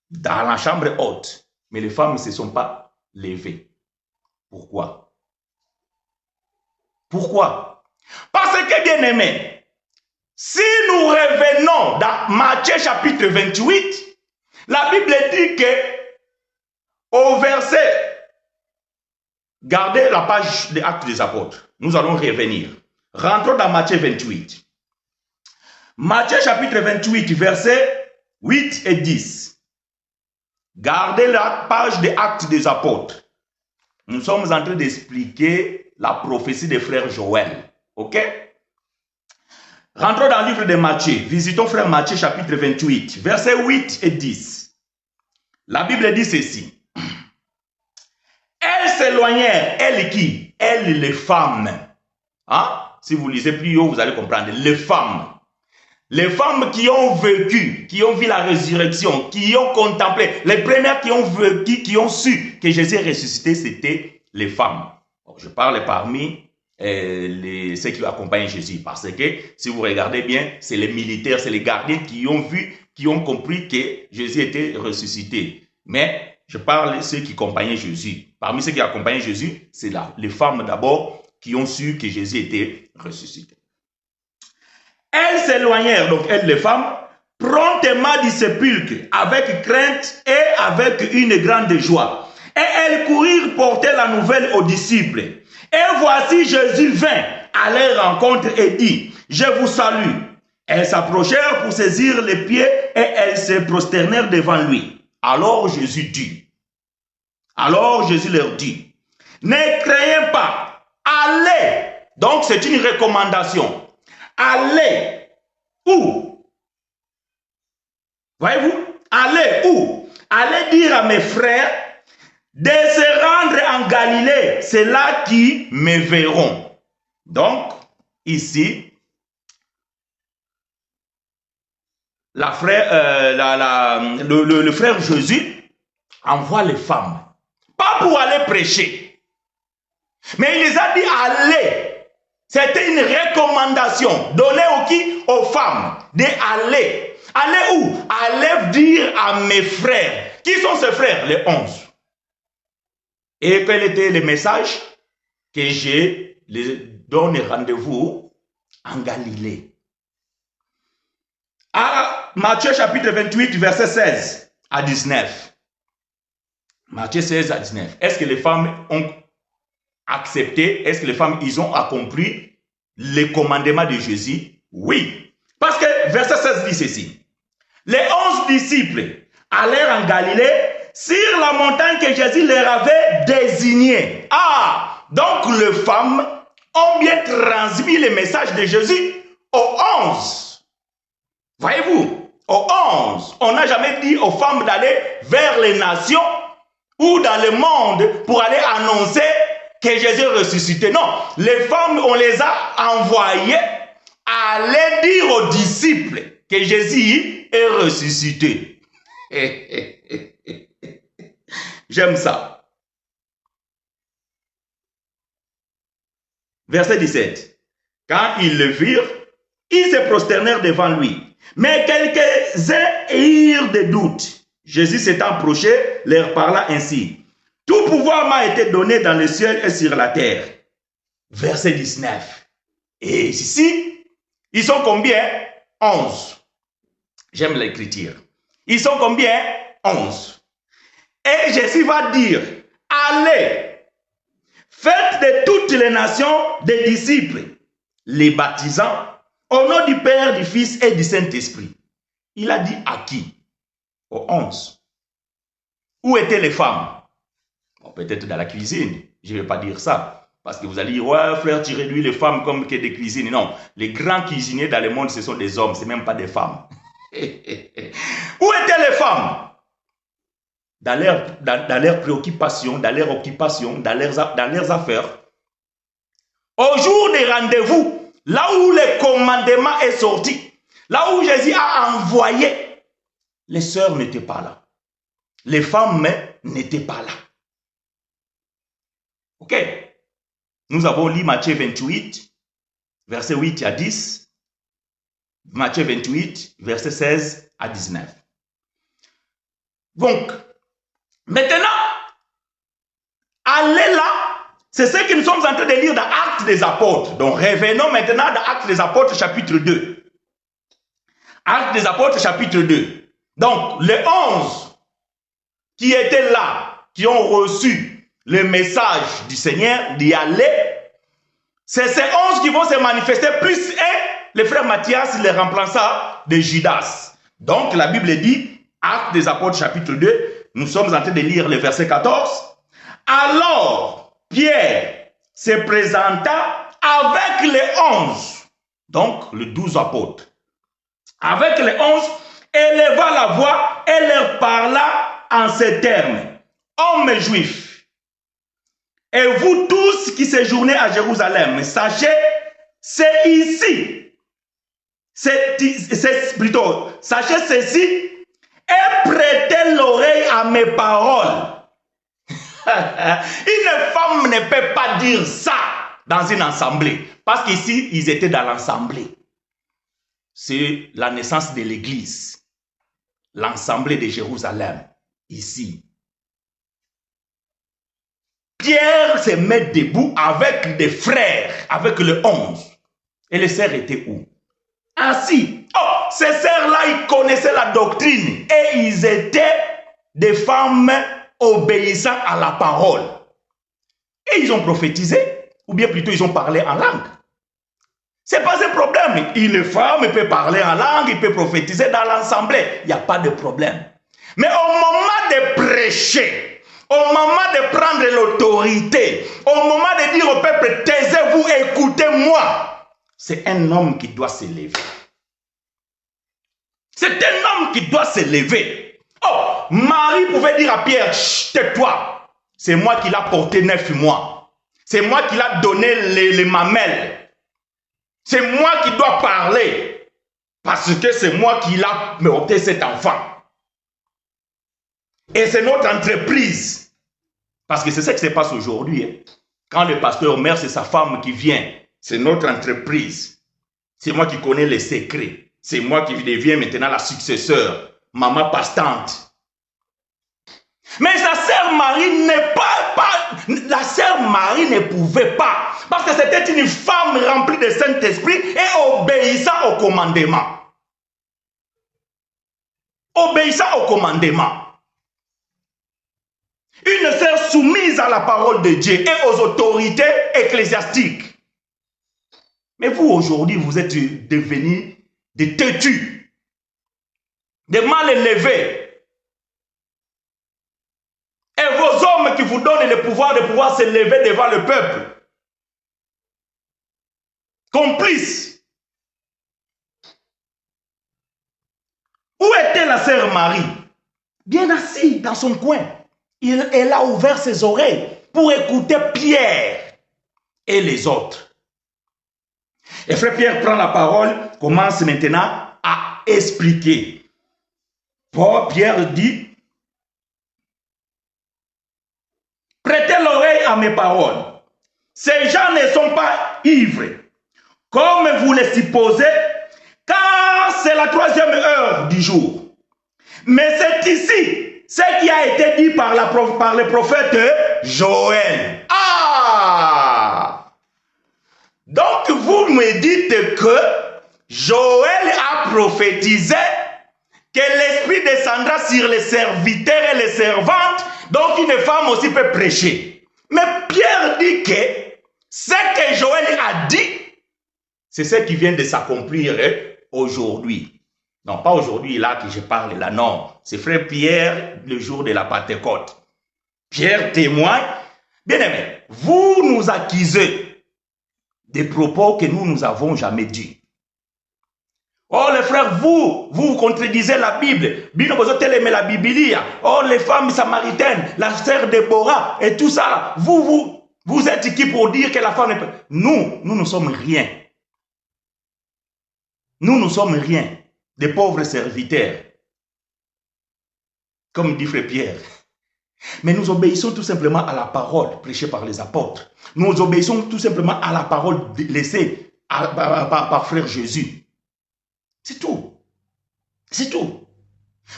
Dans la chambre haute. Mais les femmes ne se sont pas levées. Pourquoi? Pourquoi? Parce que, bien aimé, si nous revenons dans Matthieu chapitre 28, la Bible dit que au verset, gardez la page des Actes des Apôtres, nous allons revenir. Rentrons dans Matthieu 28. Matthieu chapitre 28, versets 8 et 10. Gardez la page des Actes des Apôtres. Nous sommes en train d'expliquer la prophétie des frères Joël. Ok? Rentrons dans le livre de Matthieu. Visitons frère Matthieu chapitre 28, versets 8 et 10. La Bible dit ceci. Elle s'éloignèrent. Elles qui? Elles, les femmes. Hein? Si vous lisez plus haut, vous allez comprendre. Les femmes. Les femmes qui ont vécu, qui ont vu la résurrection, qui ont contemplé. Les premières qui ont vécu, qui ont su que Jésus est ressuscité, c'était les femmes. Bon, je parle parmi ceux qui accompagnent Jésus. Parce que, si vous regardez bien, c'est les militaires, c'est les gardiens qui ont vu, qui ont compris que Jésus était ressuscité. Mais je parle de ceux qui accompagnaient Jésus. Parmi ceux qui accompagnaient Jésus, c'est là, les femmes d'abord qui ont su que Jésus était ressuscité. Elles s'éloignèrent, donc elles les femmes, promptement du sépulcre, avec crainte et avec une grande joie. Et elles courirent porter la nouvelle aux disciples. Et voici Jésus vint à leur rencontre et dit, je vous salue. Elles s'approchèrent pour saisir les pieds et elles se prosternèrent devant lui. Alors Jésus leur dit, ne craignez pas, allez. Donc c'est une recommandation. Allez où? Voyez-vous? Allez où? Allez dire à mes frères de se rendre en Galilée, c'est là qui me verront. Donc, ici, le frère Jésus envoie les femmes, pas pour aller prêcher, mais il les a dit allez. C'était une recommandation donnée aux femmes d'aller. Aller où? Aller dire à mes frères. Qui sont ces frères? Les 11. Et quel était le message? Que je les donne rendez-vous en Galilée. À Matthieu chapitre 28, verset 16 à 19. Matthieu 16 à 19. Est-ce que les femmes ont accepté? Est-ce que les femmes, ils ont accompli les commandements de Jésus? Oui. Parce que verset 16 dit ceci. Les 11 disciples allèrent en Galilée sur la montagne que Jésus leur avait désignée. Ah, donc les femmes ont bien transmis le message de Jésus aux 11. Voyez-vous, aux 11. On n'a jamais dit aux femmes d'aller vers les nations ou dans le monde pour aller annoncer que Jésus est ressuscité. Non, les femmes, on les a envoyées à aller dire aux disciples que Jésus est ressuscité. J'aime ça. Verset 17. Quand ils le virent, ils se prosternèrent devant lui. Mais quelques-uns eurent des doutes. Jésus s'étant approché, leur parla ainsi. Tout pouvoir m'a été donné dans le ciel et sur la terre. Verset 19. Et ici, ils sont combien? 11. J'aime l'écriture. Ils sont combien? 11. Et Jésus va dire, allez, faites de toutes les nations des disciples, les baptisant au nom du Père, du Fils et du Saint-Esprit. Il a dit à qui? Aux 11. Où étaient les femmes? Bon, peut-être dans la cuisine. Je ne vais pas dire ça. Parce que vous allez dire, ouais, frère, tu réduis les femmes comme que des cuisines. Non, les grands cuisiniers dans le monde, ce sont des hommes, ce n'est même pas des femmes. Où étaient les femmes? Dans leurs préoccupations, dans leurs occupations, dans leurs affaires. Au jour des rendez-vous, là où le commandement est sorti, là où Jésus a envoyé, les sœurs n'étaient pas là. Les femmes n'étaient pas là. Ok? Nous avons lu Matthieu 28, verset 8 à 10. Matthieu 28, verset 16 à 19. Donc, maintenant, allez là, c'est ce que nous sommes en train de lire dans Actes des Apôtres. Donc, revenons maintenant dans Actes des Apôtres, chapitre 2. Actes des Apôtres, chapitre 2. Donc, les 11 qui étaient là, qui ont reçu le message du Seigneur d'y aller, c'est ces 11 qui vont se manifester, plus le frère Matthias le remplaça de Judas. Donc, la Bible dit, Actes des Apôtres, chapitre 2, nous sommes en train de lire le verset 14. Alors, Pierre se présenta avec les 11, donc les 12 apôtres. Avec les 11, éleva la voix et leur parla en ces termes. Hommes juifs, Et vous tous qui séjournez à Jérusalem, sachez, c'est ici. Plutôt, sachez ceci et prêtez l'oreille à mes paroles. Une femme ne peut pas dire ça dans une assemblée. Parce qu'ici, ils étaient dans l'assemblée. C'est la naissance de l'église. L'assemblée de Jérusalem. Ici. Pierre se met debout avec des frères, avec le 11. Et les sœurs étaient où? Assis. Oh, ces sœurs-là, ils connaissaient la doctrine. Et ils étaient des femmes obéissant à la parole. Et ils ont prophétisé, ou bien plutôt ils ont parlé en langue. C'est pas un problème. Une femme peut parler en langue, il peut prophétiser dans l'assemblée. Il n'y a pas de problème. Mais au moment de prêcher, au moment de prendre l'autorité, au moment de dire au peuple, taisez-vous, écoutez-moi, c'est un homme qui doit se lever. C'est un homme qui doit se lever. Oh, Marie pouvait dire à Pierre, tais-toi. C'est moi qui l'ai porté 9 mois. C'est moi qui l'ai donné les mamelles. C'est moi qui dois parler. Parce que c'est moi qui l'ai porté cet enfant. Et c'est notre entreprise. Parce que c'est ce qui se passe aujourd'hui. Hein. Quand le pasteur meurt, c'est sa femme qui vient. C'est notre entreprise. C'est moi qui connais les secrets. C'est moi qui deviens maintenant la successeur. Maman pastante. Mais sa sœur Marie n'est pas... La sœur Marie ne pouvait pas. Parce que c'était une femme remplie de Saint-Esprit et obéissant au commandement. Obéissant au commandement. Une sœur soumise à la parole de Dieu et aux autorités ecclésiastiques. Mais vous, aujourd'hui, vous êtes devenus des têtus, des mal élevés. Et vos hommes qui vous donnent le pouvoir de pouvoir se lever devant le peuple. Complices. Où était la sœur Marie? Bien assise dans son coin. Elle a ouvert ses oreilles pour écouter Pierre et les autres. Et frère Pierre prend la parole, commence maintenant à expliquer. Pierre dit, prêtez l'oreille à mes paroles. Ces gens ne sont pas ivres, comme vous le supposez, car c'est la 3e heure du jour. Mais c'est ici ce qui a été dit par le prophète Joël. Ah! Donc vous me dites que Joël a prophétisé que l'Esprit descendra sur les serviteurs et les servantes, donc une femme aussi peut prêcher. Mais Pierre dit que ce que Joël a dit, c'est ce qui vient de s'accomplir aujourd'hui. Non, pas aujourd'hui là que je parle là, non. C'est frère Pierre le jour de la Pentecôte. Pierre témoigne. Bien aimé, vous nous accusez des propos que nous avons jamais dit. Oh les frères, vous contredisez la Bible. La Bible. Oh les femmes samaritaines, la sœur Déborah et tout ça. Vous êtes qui pour dire que la femme n'est pas... Nous ne sommes rien. Nous ne sommes rien. Des pauvres serviteurs. Comme dit frère Pierre. Mais nous obéissons tout simplement à la parole prêchée par les apôtres. Nous obéissons tout simplement à la parole laissée par frère Jésus. C'est tout. C'est tout.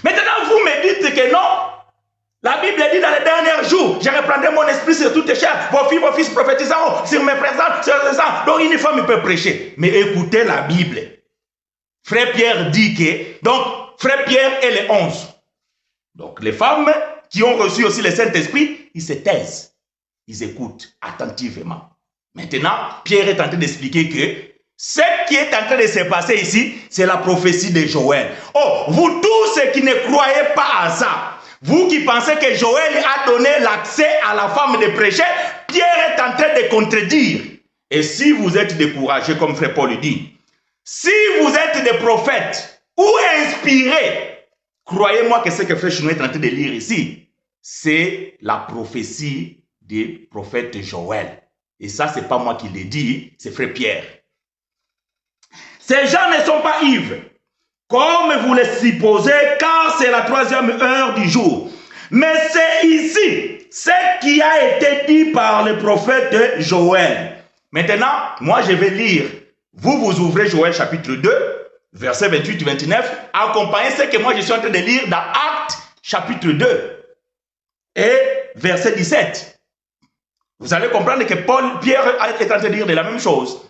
Maintenant, vous me dites que non. La Bible dit dans les derniers jours, je reprendrai mon esprit sur toutes les chairs. Vos fils prophétiseront sur mes présents, sur les ans. Donc une femme peut prêcher. Mais écoutez la Bible. Frère Pierre dit que, donc, frère Pierre et les 11. Donc, les femmes qui ont reçu aussi le Saint-Esprit, ils se taisent. Ils écoutent attentivement. Maintenant, Pierre est en train d'expliquer que ce qui est en train de se passer ici, c'est la prophétie de Joël. Oh, vous tous ceux qui ne croyez pas à ça, vous qui pensez que Joël a donné l'accès à la femme de prêcher, Pierre est en train de contredire. Et si vous êtes découragé, comme frère Paul dit, si vous êtes des prophètes ou inspirés, croyez-moi que ce que frère Chino est en train de lire ici, c'est la prophétie du prophète Joël. Et ça, ce n'est pas moi qui l'ai dit, c'est frère Pierre. Ces gens ne sont pas ivres, comme vous le supposez, car c'est la 3e heure du jour. Mais c'est ici ce qui a été dit par le prophète Joël. Maintenant, moi je vais lire. Vous ouvrez Joël chapitre 2, verset 28-29. Accompagnez ce que moi je suis en train de lire dans Actes chapitre 2 et verset 17. Vous allez comprendre que Pierre est en train de dire de la même chose.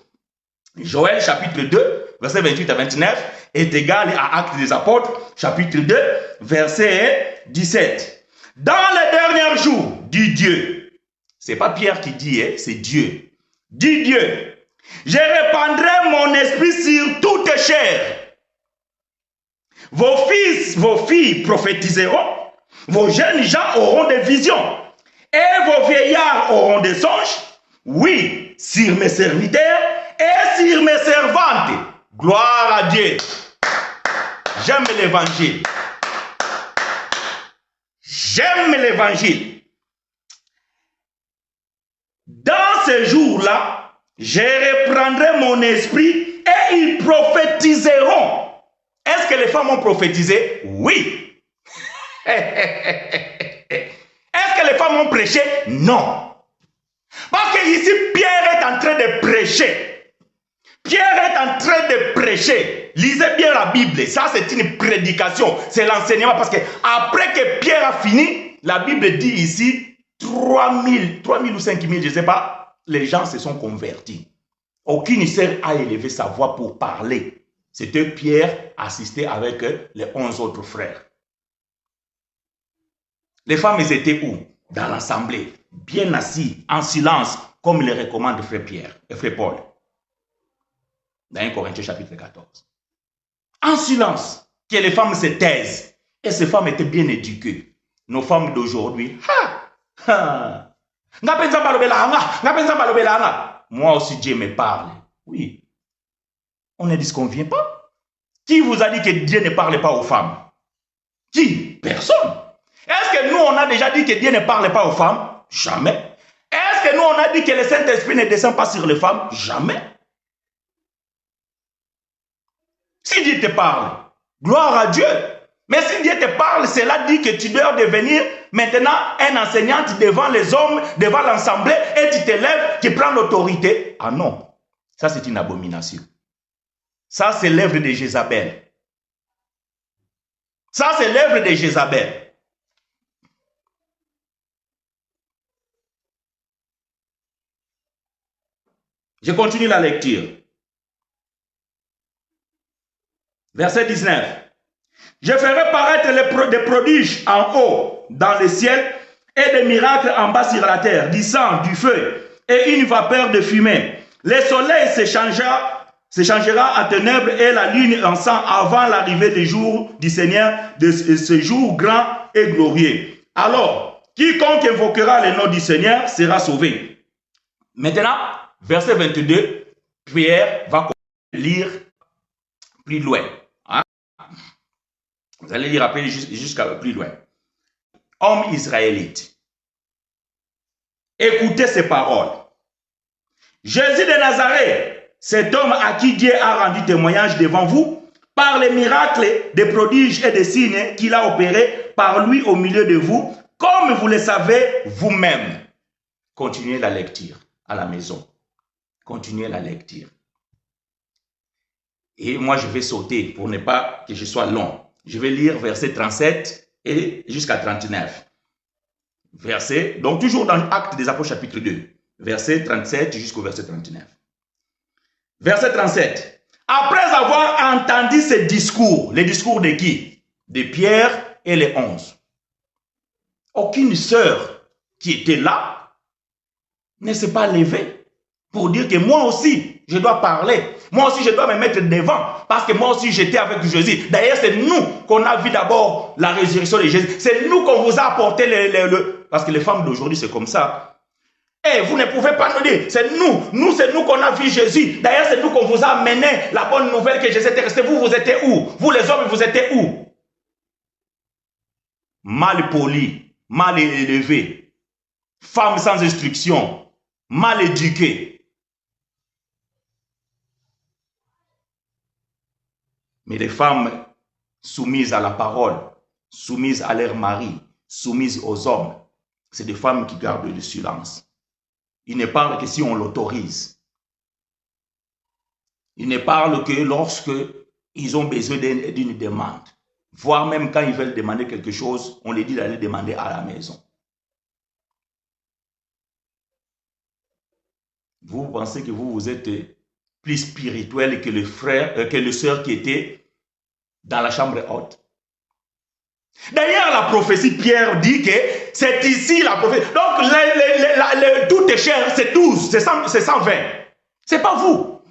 Joël chapitre 2, verset 28-29 est égal à Actes des apôtres chapitre 2, verset 17. Dans les derniers jours, dit Dieu, c'est pas Pierre qui dit, c'est Dieu. Dit Dieu, je répandrai mon esprit sur toute chair. Vos fils, vos filles prophétiseront, vos jeunes gens auront des visions, et vos vieillards auront des songes. Oui, sur mes serviteurs et sur mes servantes. Gloire à Dieu. J'aime l'évangile. J'aime l'évangile. Dans ces jours-là, je reprendrai mon esprit et ils prophétiseront. Est-ce que les femmes ont prophétisé? Oui. Est-ce que les femmes ont prêché? Non. Parce que ici, Pierre est en train de prêcher. Pierre est en train de prêcher. Lisez bien la Bible. Ça, c'est une prédication. C'est l'enseignement. Parce que après que Pierre a fini, la Bible dit ici 3000 ou 5000, je ne sais pas, les gens se sont convertis. Aucune sœur a élevé sa voix pour parler. C'était Pierre assisté avec les 11 autres frères. Les femmes, elles étaient où? Dans l'assemblée, bien assis, en silence, comme le recommande frère Pierre et frère Paul. Dans 1 Corinthiens chapitre 14. En silence, que les femmes se taisent. Et ces femmes étaient bien éduquées. Nos femmes d'aujourd'hui, moi aussi Dieu me parle. Oui. On ne dit ce qu'on ne vient pas. Qui vous a dit que Dieu ne parle pas aux femmes? Qui? Personne. Est-ce que nous, on a déjà dit que Dieu ne parle pas aux femmes? Jamais. Est-ce que nous, on a dit que le Saint-Esprit ne descend pas sur les femmes? Jamais. Si Dieu te parle, gloire à Dieu. Mais si Dieu te parle, cela dit que tu dois devenir maintenant un enseignante devant les hommes, devant l'assemblée, et tu te lèves, tu prends l'autorité. Ah non, ça c'est une abomination. Ça c'est l'œuvre de Jézabel. Ça c'est l'œuvre de Jézabel. Je continue la lecture. Verset 19. Je ferai paraître des prodiges en haut dans le ciel et des miracles en bas sur la terre, du sang, du feu et une vapeur de fumée. Le soleil se changera en ténèbres et la lune en sang avant l'arrivée du jour du Seigneur, de ce jour grand et glorieux. Alors, quiconque invoquera le nom du Seigneur sera sauvé. Maintenant, verset 22, Pierre va lire plus loin. Vous allez lire après jusqu'à plus loin. Hommes israélites, écoutez ces paroles. Jésus de Nazareth, cet homme à qui Dieu a rendu témoignage devant vous, par les miracles, des prodiges et des signes qu'il a opérés par lui au milieu de vous, comme vous le savez vous-même. Continuez la lecture à la maison. Continuez la lecture. Et moi, je vais sauter pour ne pas que je sois long. Je vais lire verset 37 et jusqu'à 39. Verset, donc toujours dans Actes des Apôtres chapitre 2. Verset 37 jusqu'au verset 39. Verset 37. Après avoir entendu ce discours, les discours de qui? De Pierre et les 11. Aucune sœur qui était là ne s'est pas levée pour dire que moi aussi, je dois parler. Moi aussi, je dois me mettre devant. Parce que moi aussi, j'étais avec Jésus. D'ailleurs, c'est nous qu'on a vu d'abord la résurrection de Jésus. C'est nous qu'on vous a apporté Parce que les femmes d'aujourd'hui, c'est comme ça. Et vous ne pouvez pas nous dire, c'est nous. Nous, c'est nous qu'on a vu Jésus. D'ailleurs, c'est nous qu'on vous a amené la bonne nouvelle que Jésus était resté. Vous, vous étiez où? Vous, les hommes, vous étiez où? Mal poli, mal élevé. Femmes sans instruction, mal éduquées. Mais les femmes soumises à la parole, soumises à leur mari, soumises aux hommes, c'est des femmes qui gardent le silence. Ils ne parlent que si on l'autorise. Ils ne parlent que lorsque ils ont besoin d'une demande. Voire même quand ils veulent demander quelque chose, on les dit d'aller demander à la maison. Vous pensez que vous êtes plus spirituel que le frère, que le sœur qui était dans la chambre haute. D'ailleurs, la prophétie, Pierre dit que c'est ici la prophétie. Donc, tout est cher, c'est 12, c'est 120. C'est pas vous.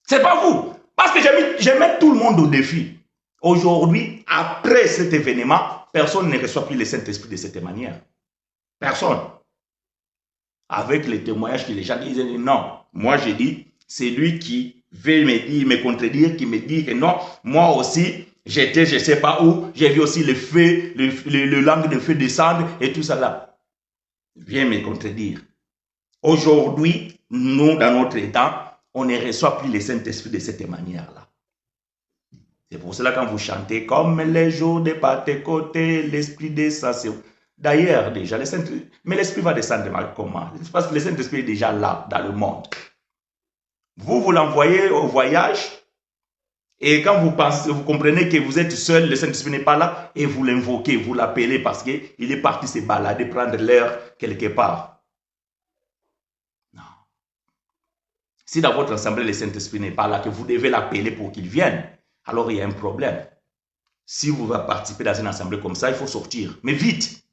C'est pas vous. Parce que je mets tout le monde au défi. Aujourd'hui, après cet événement, personne ne reçoit plus le Saint-Esprit de cette manière. Personne. Avec les témoignages que les gens disent, non, moi je dis, c'est lui qui veut me dire, me contredire, qui me dit que non, moi aussi, j'étais, je ne sais pas où, j'ai vu aussi le feu, le langue de feu descendre et tout ça là. Viens me contredire. Aujourd'hui, nous, dans notre temps, on ne reçoit plus le Saint-Esprit de cette manière-là. C'est pour cela quand vous chantez comme les jours de Pentecôte, l'Esprit descend. D'ailleurs, déjà, mais l'Esprit va descendre comment? Parce que le Saint-Esprit est déjà là, dans le monde. Vous l'envoyez au voyage, et quand vous pensez, vous comprenez que vous êtes seul, le Saint-Esprit n'est pas là, et vous l'invoquez, vous l'appelez parce qu'il est parti se balader, prendre l'air quelque part. Non. Si dans votre assemblée, le Saint-Esprit n'est pas là, que vous devez l'appeler pour qu'il vienne, alors il y a un problème. Si vous voulez participer dans une assemblée comme ça, il faut sortir. Mais vite.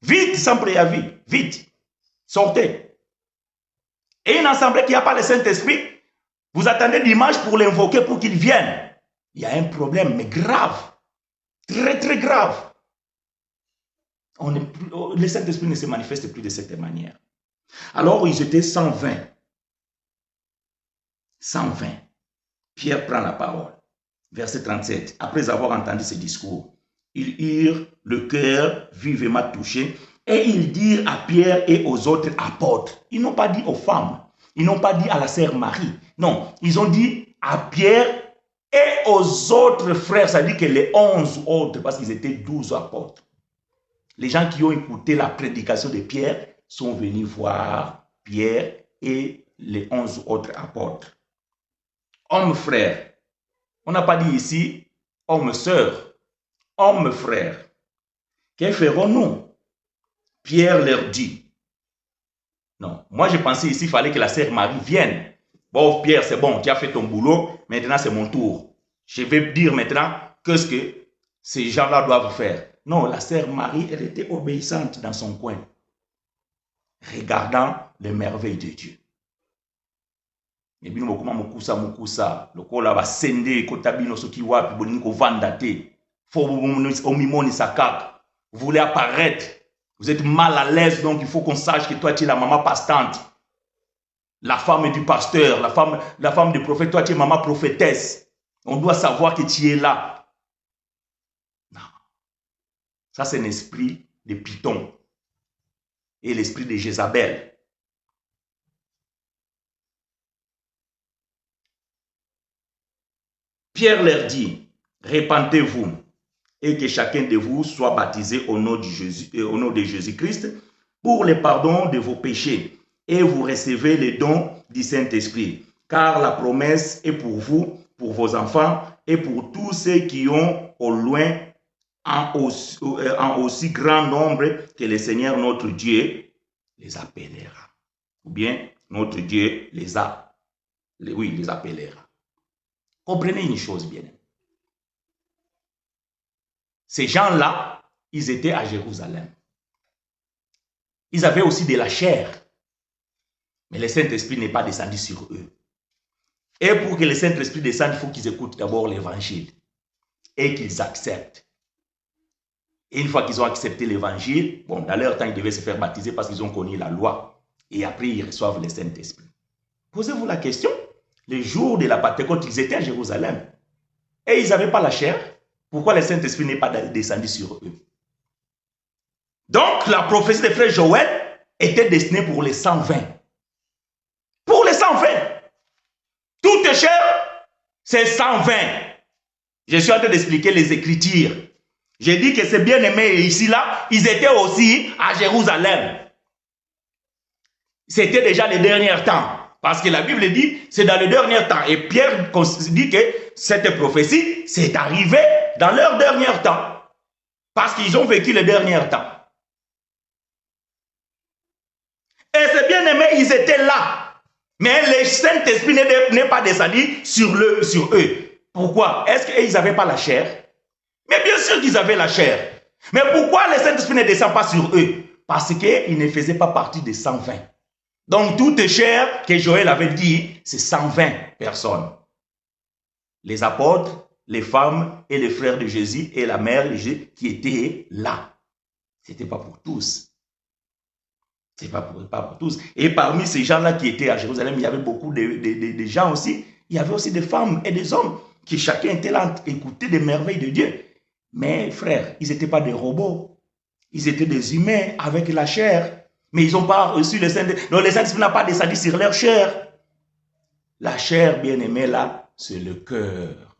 Vite, sans préavis. Vite. Sortez. Et une assemblée qui n'a pas le Saint-Esprit, vous attendez dimanche pour l'invoquer pour qu'il vienne. Il y a un problème, mais grave. Très, très grave. Le Saint-Esprit ne se manifeste plus de cette manière. Alors, ils étaient 120. 120. Pierre prend la parole. Verset 37. Après avoir entendu ce discours, ils eurent le cœur vivement touché et ils dirent à Pierre et aux autres apôtres. Ils n'ont pas dit aux femmes. Ils n'ont pas dit à la sœur Marie. Non, ils ont dit à Pierre et aux autres frères. Ça dit que les 11 autres, parce qu'ils étaient 12 apôtres. Les gens qui ont écouté la prédication de Pierre sont venus voir Pierre et les 11 autres apôtres. Hommes frères. On n'a pas dit ici, homme sœur, homme frère. Que ferons-nous? Pierre leur dit. Non, moi je pensais ici, il fallait que la sœur Marie vienne. Bon, Pierre, c'est bon, tu as fait ton boulot, maintenant c'est mon tour. Je vais dire maintenant qu'est-ce que ces gens-là doivent faire. Non, la sœur Marie, elle était obéissante dans son coin, regardant les merveilles de Dieu. Ebino mokuma mukusa lokola basende kotabino soki wapi bolingi kovanda te fo omimoni sakaka. Vous voulez apparaître, vous êtes mal à l'aise, donc il faut qu'on sache que toi tu es la maman pastante, la femme du pasteur, la femme du prophète, toi tu es maman prophétesse. On doit savoir que tu es là. Non. Ça c'est l'esprit de Python et l'esprit de Jézabel. Pierre leur dit, répentez-vous et que chacun de vous soit baptisé au nom de Jésus-Christ pour le pardon de vos péchés et vous recevez les dons du Saint-Esprit. Car la promesse est pour vous, pour vos enfants et pour tous ceux qui ont au loin en aussi grand nombre que le Seigneur notre Dieu les appellera. Ou bien notre Dieu les appellera. Comprenez une chose bien. Ces gens-là, ils étaient à Jérusalem. Ils avaient aussi de la chair. Mais le Saint-Esprit n'est pas descendu sur eux. Et pour que le Saint-Esprit descende, il faut qu'ils écoutent d'abord l'évangile. Et qu'ils acceptent. Et une fois qu'ils ont accepté l'évangile, bon, dans leur temps, ils devaient se faire baptiser parce qu'ils ont connu la loi. Et après, ils reçoivent le Saint-Esprit. Posez-vous la question. Le jour de la Pentecôte, ils étaient à Jérusalem. Et ils n'avaient pas la chair. Pourquoi le Saint-Esprit n'est pas descendu sur eux? Donc, la prophétie des frères Joël était destinée pour les 120. Pour les 120. Toute chair, c'est 120. Je suis en train d'expliquer les Écritures. J'ai dit que ces bien-aimés ici, là, ils étaient aussi à Jérusalem. C'était déjà les derniers temps. Parce que la Bible dit, c'est dans les derniers temps. Et Pierre dit que cette prophétie, c'est arrivé dans leur dernier temps. Parce qu'ils ont vécu les derniers temps. Et ces bien-aimés, ils étaient là. Mais le Saint-Esprit n'est pas descendu sur eux. Pourquoi? Est-ce qu'ils n'avaient pas la chair? Mais bien sûr qu'ils avaient la chair. Mais pourquoi le Saint-Esprit ne descend pas sur eux? Parce qu'ils ne faisaient pas partie des 120. Donc toute chair que Joël avait dit, c'est 120 personnes. Les apôtres, les femmes et les frères de Jésus et la mère de Jésus qui étaient là. Ce n'était pas pour tous. Ce n'était pas pour tous. Et parmi ces gens-là qui étaient à Jérusalem, il y avait beaucoup de gens aussi. Il y avait aussi des femmes et des hommes qui chacun était là à écouter des merveilles de Dieu. Mais frères, ils n'étaient pas des robots. Ils étaient des humains avec la chair. Mais ils n'ont pas reçu le Saint-Esprit. Donc le Saint-Esprit n'a pas descendu sur leur chair. La chair, bien aimée là, c'est le cœur.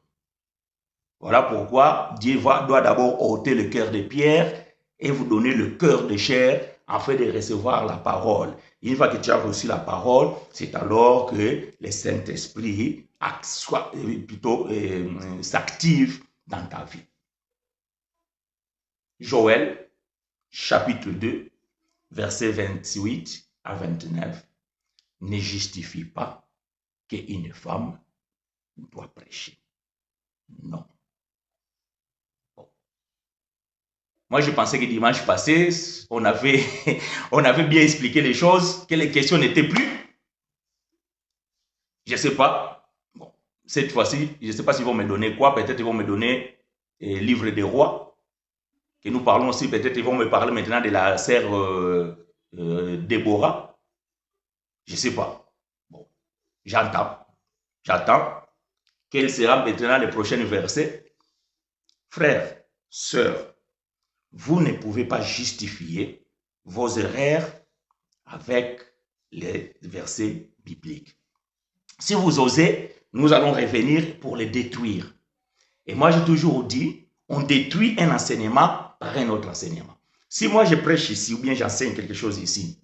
Voilà pourquoi Dieu doit d'abord ôter le cœur de pierre et vous donner le cœur de chair afin de recevoir la parole. Une fois que tu as reçu la parole, c'est alors que le Saint-Esprit s'active dans ta vie. Joël, chapitre 2, versets 28 à 29, ne justifie pas qu'une femme doit prêcher. Non. Bon. Moi, je pensais que dimanche passé, on avait bien expliqué les choses, que les questions n'étaient plus. Je ne sais pas. Bon. Cette fois-ci, je ne sais pas s'ils vont me donner quoi. Peut-être ils vont me donner Livre des rois. Que nous parlons aussi, peut-être ils vont me parler maintenant de la sœur Déborah. Je ne sais pas. Bon, j'entends. Quel sera maintenant le prochain verset? Frères, sœurs, vous ne pouvez pas justifier vos erreurs avec les versets bibliques. Si vous osez, nous allons revenir pour les détruire. Et moi, j'ai toujours dit, on détruit un enseignement par un autre enseignement. Si moi je prêche ici ou bien j'enseigne quelque chose ici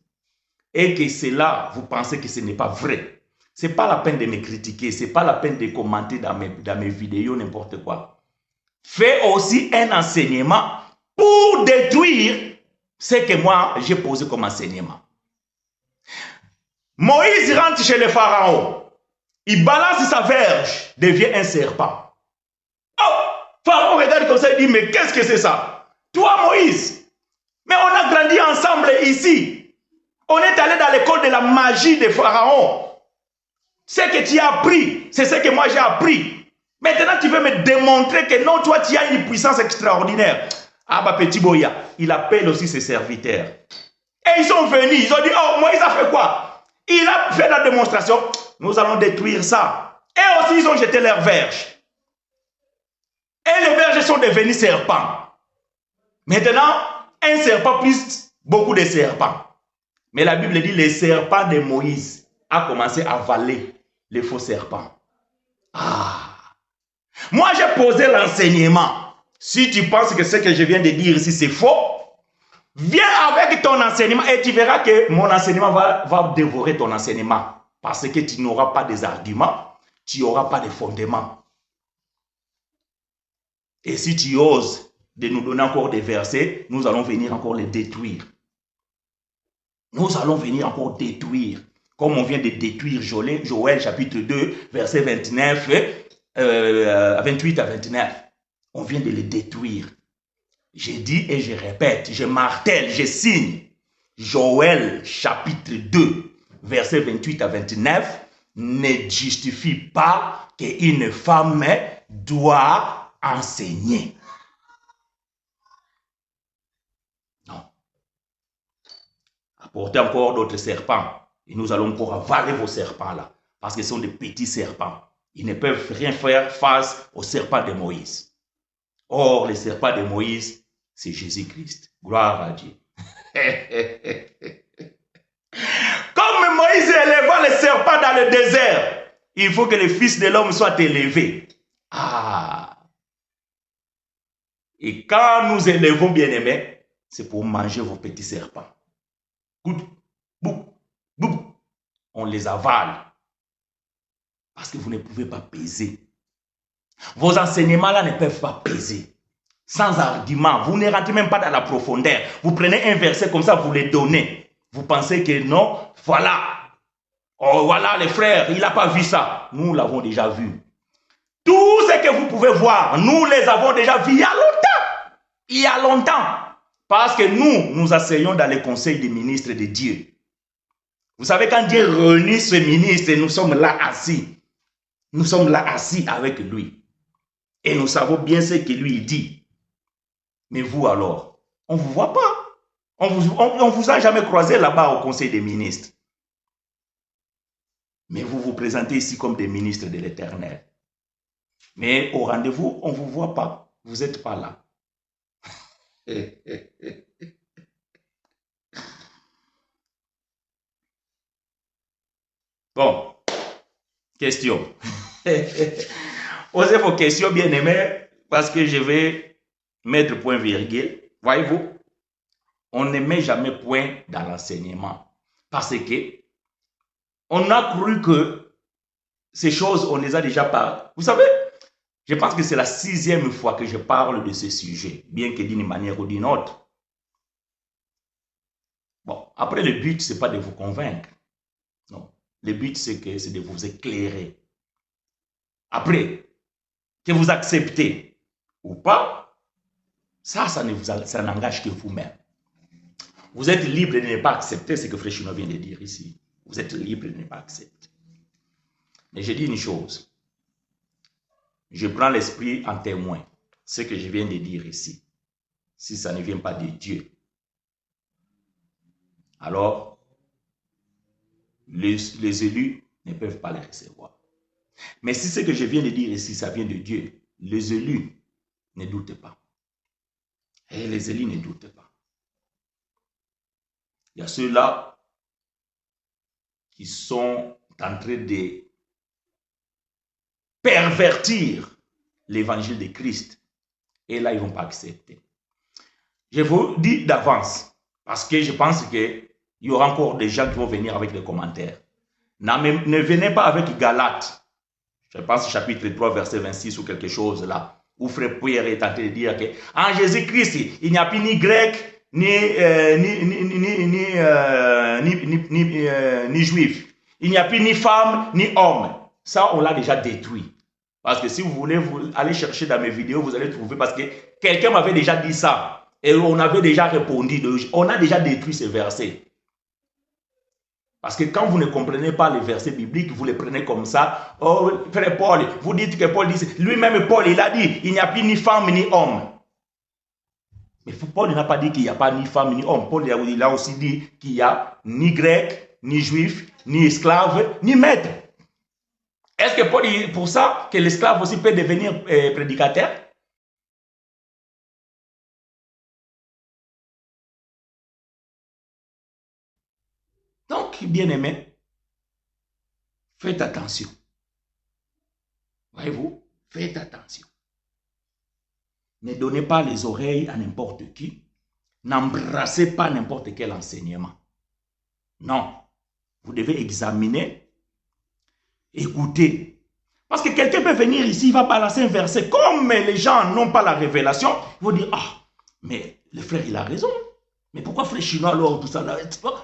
et que c'est là, vous pensez que ce n'est pas vrai, ce n'est pas la peine de me critiquer, ce n'est pas la peine de commenter dans mes vidéos, n'importe quoi. Fais aussi un enseignement pour détruire ce que moi j'ai posé comme enseignement. Moïse rentre chez le pharaon, il balance sa verge, devient un serpent. Oh, Pharaon regarde comme ça et dit, mais qu'est-ce que c'est ça? Toi, Moïse, mais on a grandi ensemble ici. On est allé dans l'école de la magie de Pharaon. Ce que tu as appris, c'est ce que moi j'ai appris. Maintenant, tu veux me démontrer que non, toi, tu as une puissance extraordinaire. Ah, bah, petit Boya, il appelle aussi ses serviteurs. Et ils sont venus, ils ont dit, oh, Moïse a fait quoi? Il a fait la démonstration. Nous allons détruire ça. Et aussi, ils ont jeté leurs verges. Et les verges sont devenus serpents. Maintenant, un serpent plus beaucoup de serpents. Mais la Bible dit les serpents de Moïse a commencé à avaler les faux serpents. Ah! Moi, j'ai posé l'enseignement. Si tu penses que ce que je viens de dire ici, c'est faux, viens avec ton enseignement et tu verras que mon enseignement va dévorer ton enseignement. Parce que tu n'auras pas des arguments, tu n'auras pas de fondements. Et si tu oses de nous donner encore des versets, nous allons venir encore les détruire. Nous allons venir encore détruire. Comme on vient de détruire Joël chapitre 2, verset 29, 28 à 29. On vient de les détruire. J'ai dit et je répète, je martèle, je signe. Joël chapitre 2, verset 28 à 29, ne justifie pas qu'une femme doit enseigner. Non. Apportez encore d'autres serpents. Et nous allons encore avaler vos serpents là. Parce que ce sont des petits serpents. Ils ne peuvent rien faire face aux serpents de Moïse. Or, les serpents de Moïse, c'est Jésus-Christ. Gloire à Dieu. Comme Moïse éleva le serpent dans le désert, il faut que le Fils de l'homme soit élevé. Ah! Et quand nous élevons, bien-aimés, c'est pour manger vos petits serpents. Good. Boum, boum. On les avale. Parce que vous ne pouvez pas peser. Vos enseignements-là ne peuvent pas peser. Sans argument. Vous ne rentrez même pas dans la profondeur. Vous prenez un verset comme ça, vous le donnez. Vous pensez que non, voilà. Oh, voilà, les frères, il n'a pas vu ça. Nous l'avons déjà vu. Tout ce que vous pouvez voir, nous les avons déjà vu il y a longtemps. Il y a longtemps. Parce que nous asseyons dans les conseils des ministres de Dieu. Vous savez, quand Dieu réunit ce ministre, nous sommes là assis. Nous sommes là assis avec lui. Et nous savons bien ce que lui dit. Mais vous alors, on ne vous voit pas. On vous a jamais croisé là-bas au conseil des ministres. Mais vous vous présentez ici comme des ministres de l'Éternel. Mais au rendez-vous, on ne vous voit pas. Vous n'êtes pas là. Bon, question. Posez vos questions, bien aimés, parce que je vais mettre point virgule. Voyez-vous, on ne met jamais point dans l'enseignement. Parce que on a cru que ces choses, on les a déjà parlé. Vous savez, je pense que c'est la 6e fois que je parle de ce sujet, bien que d'une manière ou d'une autre. Bon, après, le but, ce n'est pas de vous convaincre. Non. Le but, c'est de vous éclairer. Après, que vous acceptez ou pas, ça n'engage que vous-même. Vous êtes libre de ne pas accepter ce que Frère Chino vient de dire ici. Vous êtes libre de ne pas accepter. Mais je dis une chose. Je prends l'esprit en témoin. Ce que je viens de dire ici. Si ça ne vient pas de Dieu. Alors, les élus ne peuvent pas les recevoir. Mais si ce que je viens de dire ici, ça vient de Dieu, les élus ne doutent pas. Et les élus ne doutent pas. Il y a ceux-là qui sont en train de pervertir l'évangile de Christ. Et là, ils ne vont pas accepter. Je vous dis d'avance, parce que je pense qu'il y aura encore des gens qui vont venir avec des commentaires. Ne venez pas avec Galates. Je pense chapitre 3, verset 26 ou quelque chose là, où Frère Pierre est en train de dire que en Jésus-Christ, il n'y a plus ni grec, ni juif. Il n'y a plus ni femme, ni homme. Ça, on l'a déjà détruit. Parce que si vous voulez aller chercher dans mes vidéos, vous allez trouver, parce que quelqu'un m'avait déjà dit ça. Et on avait déjà répondu. On a déjà détruit ces versets. Parce que quand vous ne comprenez pas les versets bibliques, vous les prenez comme ça. Oh, frère Paul, vous dites que Paul dit, lui-même Paul, il a dit, il n'y a plus ni femme ni homme. Mais Paul n'a pas dit qu'il n'y a pas ni femme ni homme. Paul il a aussi dit qu'il n'y a ni grec, ni juif, ni esclave, ni maître. Est-ce que Paul dit pour ça que l'esclave aussi peut devenir prédicateur? Donc, bien aimé, faites attention. Voyez-vous, faites attention. Ne donnez pas les oreilles à n'importe qui. N'embrassez pas n'importe quel enseignement. Non. Vous devez examiner, écouter. Parce que quelqu'un peut venir ici, il va balancer un verset. Comme les gens n'ont pas la révélation, ils vont dire, ah, mais le frère, il a raison. Mais pourquoi frère Chinois alors tout ça là?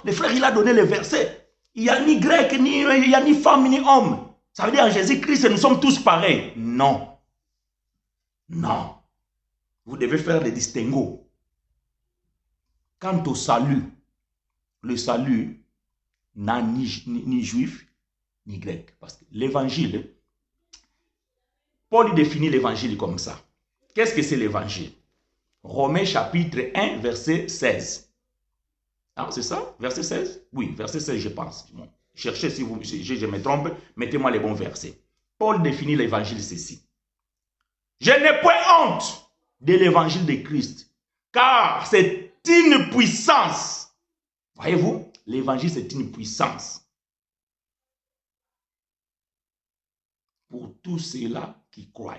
Le frère, il a donné le verset. Il n'y a ni grec, il n'y a ni femme, ni homme. Ça veut dire en Jésus-Christ, nous sommes tous pareils. Non. Non. Vous devez faire des distinguos. Quant au salut, le salut n'a ni juif, ni grec. Parce que l'évangile, Paul définit l'évangile comme ça. Qu'est-ce que c'est l'évangile? Romains chapitre 1, verset 16. Ah, c'est ça? Verset 16? Oui, verset 16, je pense. Bon, cherchez si je me trompe, mettez-moi les bons versets. Paul définit l'évangile ceci. Je n'ai point honte de l'évangile de Christ, car c'est une puissance Voyez-vous, l'évangile, c'est une puissance pour tous ceux-là qui croient.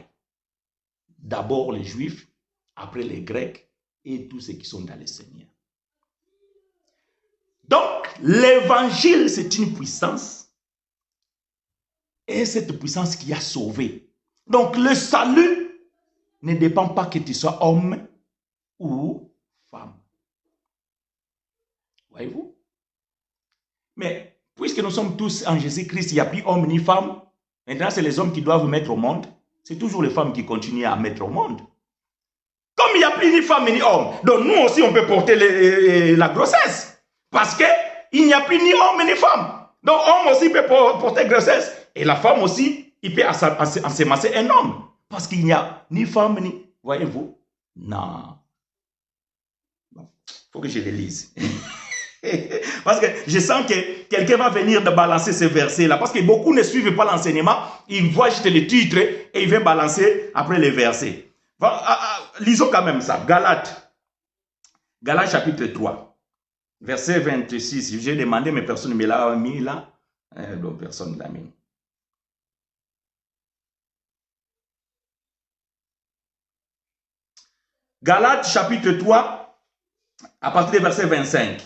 D'abord les Juifs, après les Grecs et tous ceux qui sont dans le Seigneur. Donc, l'évangile, c'est une puissance et cette puissance qui a sauvé. Donc, le salut ne dépend pas que tu sois homme ou femme. Voyez-vous? Mais puisque nous sommes tous en Jésus-Christ, il n'y a plus homme ni femme. Maintenant, c'est les hommes qui doivent mettre au monde. C'est toujours les femmes qui continuent à mettre au monde. Comme il n'y a plus ni femme ni homme, donc nous aussi, on peut porter la grossesse. Parce qu'il n'y a plus ni homme ni femme. Donc, homme aussi peut porter grossesse. Et la femme aussi, il peut ensemencer un homme. Parce qu'il n'y a ni femme ni... Voyez-vous? Non. Il faut que je les lise. Parce que je sens que quelqu'un va venir de balancer ce verset-là. Parce que beaucoup ne suivent pas l'enseignement. Ils voient juste le titre et ils vont balancer après les versets. Lisons quand même ça. Galates. Galates chapitre 3. Verset 26. J'ai demandé, mais personne ne me l'a mis là. Donc personne ne l'a mis. Galates chapitre 3, à partir du verset 25.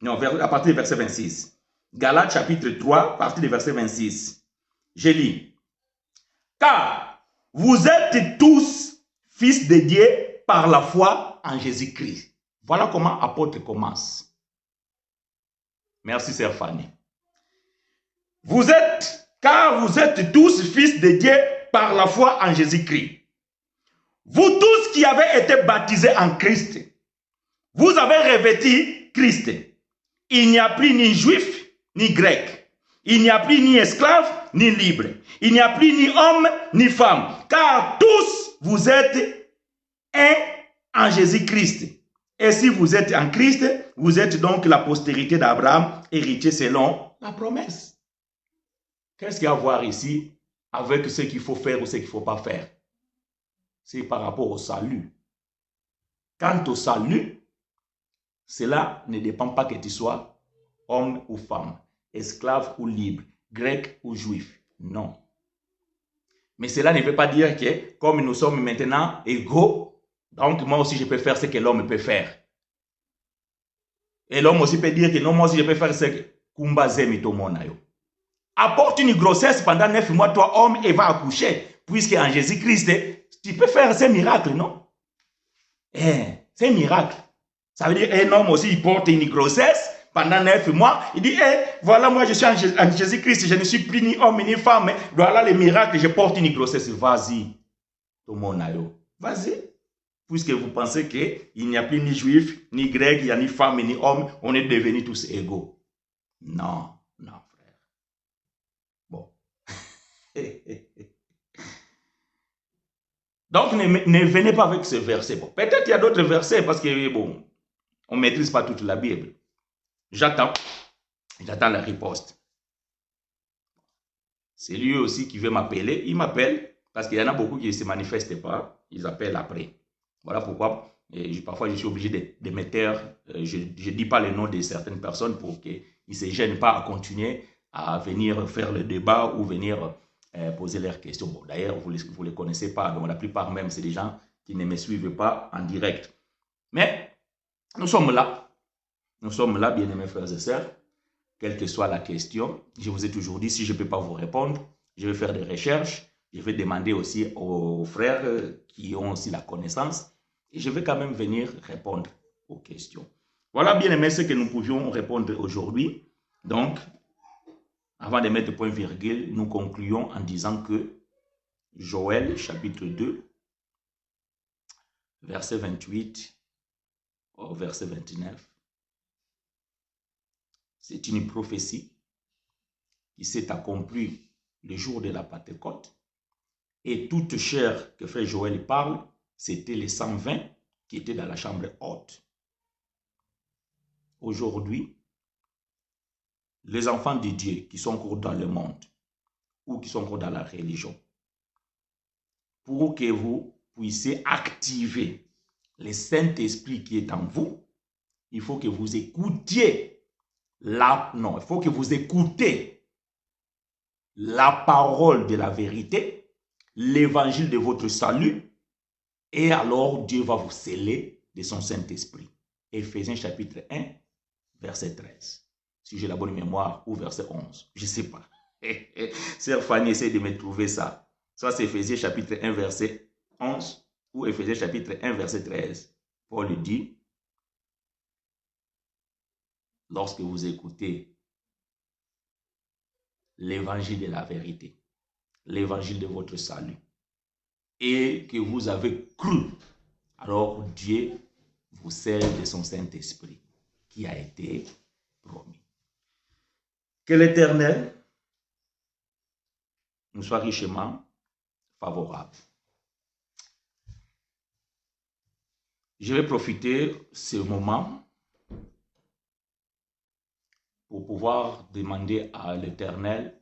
Non, à partir du verset 26. Galates chapitre 3, à partir du verset 26. Je lis. Car vous êtes tous fils de Dieu par la foi en Jésus-Christ. Voilà comment apôtre commence. Merci, sœur Fanny. Car vous êtes tous fils de Dieu par la foi en Jésus-Christ. Vous tous qui avez été baptisés en Christ, vous avez revêtu Christ. Il n'y a plus ni juif, ni grec. Il n'y a plus ni esclave, ni libre. Il n'y a plus ni homme, ni femme. Car tous, vous êtes un en Jésus-Christ. Et si vous êtes en Christ, vous êtes donc la postérité d'Abraham, héritier selon la promesse. Qu'est-ce qu'il y a à voir ici avec ce qu'il faut faire ou ce qu'il ne faut pas faire? C'est par rapport au salut. Quant au salut, cela ne dépend pas que tu sois homme ou femme, esclave ou libre, grec ou juif. Non. Mais cela ne veut pas dire que comme nous sommes maintenant égaux, donc moi aussi je peux faire ce que l'homme peut faire. Et l'homme aussi peut dire que non, moi aussi je peux faire ce que Kumbazemi Tomonayo. Apporte une grossesse pendant 9 mois, toi homme, et va accoucher. Puisque en Jésus-Christ, tu peux faire ces miracles, non? C'est un miracle. Ça veut dire un homme aussi, il porte une grossesse pendant 9 mois. Il dit, voilà, moi je suis en Jésus-Christ, je ne suis plus ni homme ni femme. Voilà les miracles, je porte une grossesse. Vas-y, Tomonayo. Vas-y. Puisque vous pensez qu'il n'y a plus ni juif, ni grec, il n'y a ni femme, ni homme, on est devenus tous égaux. Non, non, frère. Bon. Donc, ne venez pas avec ce verset. Bon, peut-être qu'il y a d'autres versets parce que, bon, on ne maîtrise pas toute la Bible. J'attends la riposte. C'est lui aussi qui veut m'appeler. Il m'appelle parce qu'il y en a beaucoup qui ne se manifestent pas. Ils appellent après. Voilà pourquoi parfois je suis obligé de me taire. Je ne dis pas le nom de certaines personnes pour qu'ils ne se gênent pas à continuer à venir faire le débat ou venir poser leurs questions. Bon, d'ailleurs, vous ne les connaissez pas. Donc la plupart même, c'est des gens qui ne me suivent pas en direct. Mais nous sommes là. Nous sommes là, bien-aimés frères et sœurs. Quelle que soit la question, je vous ai toujours dit, si je ne peux pas vous répondre, je vais faire des recherches. Je vais demander aussi aux frères qui ont aussi la connaissance. Et je vais quand même venir répondre aux questions. Voilà, bien aimé, ce que nous pouvions répondre aujourd'hui. Donc, avant de mettre point virgule, nous concluons en disant que Joël, chapitre 2, verset 28 au verset 29, c'est une prophétie qui s'est accomplie le jour de la Pentecôte. Et toute chair que frère Joël parle, c'était les 120 qui étaient dans la chambre haute. Aujourd'hui, les enfants de Dieu qui sont encore dans le monde ou qui sont encore dans la religion, pour que vous puissiez activer le Saint-Esprit qui est en vous, il faut que vous écoutiez il faut que vous écoutez la parole de la vérité, l'évangile de votre salut, et alors Dieu va vous sceller de son Saint-Esprit. Éphésiens chapitre 1, verset 13. Si j'ai la bonne mémoire, ou verset 11, je ne sais pas. Sœur Fanny essaie de me trouver ça. Soit c'est Éphésiens chapitre 1, verset 11, ou Éphésiens chapitre 1, verset 13. Paul dit, lorsque vous écoutez l'évangile de la vérité, l'évangile de votre salut, et que vous avez cru, alors Dieu vous scelle de son Saint-Esprit qui a été promis. Que l'Éternel nous soit richement favorable. Je vais profiter de ce moment pour pouvoir demander à l'Éternel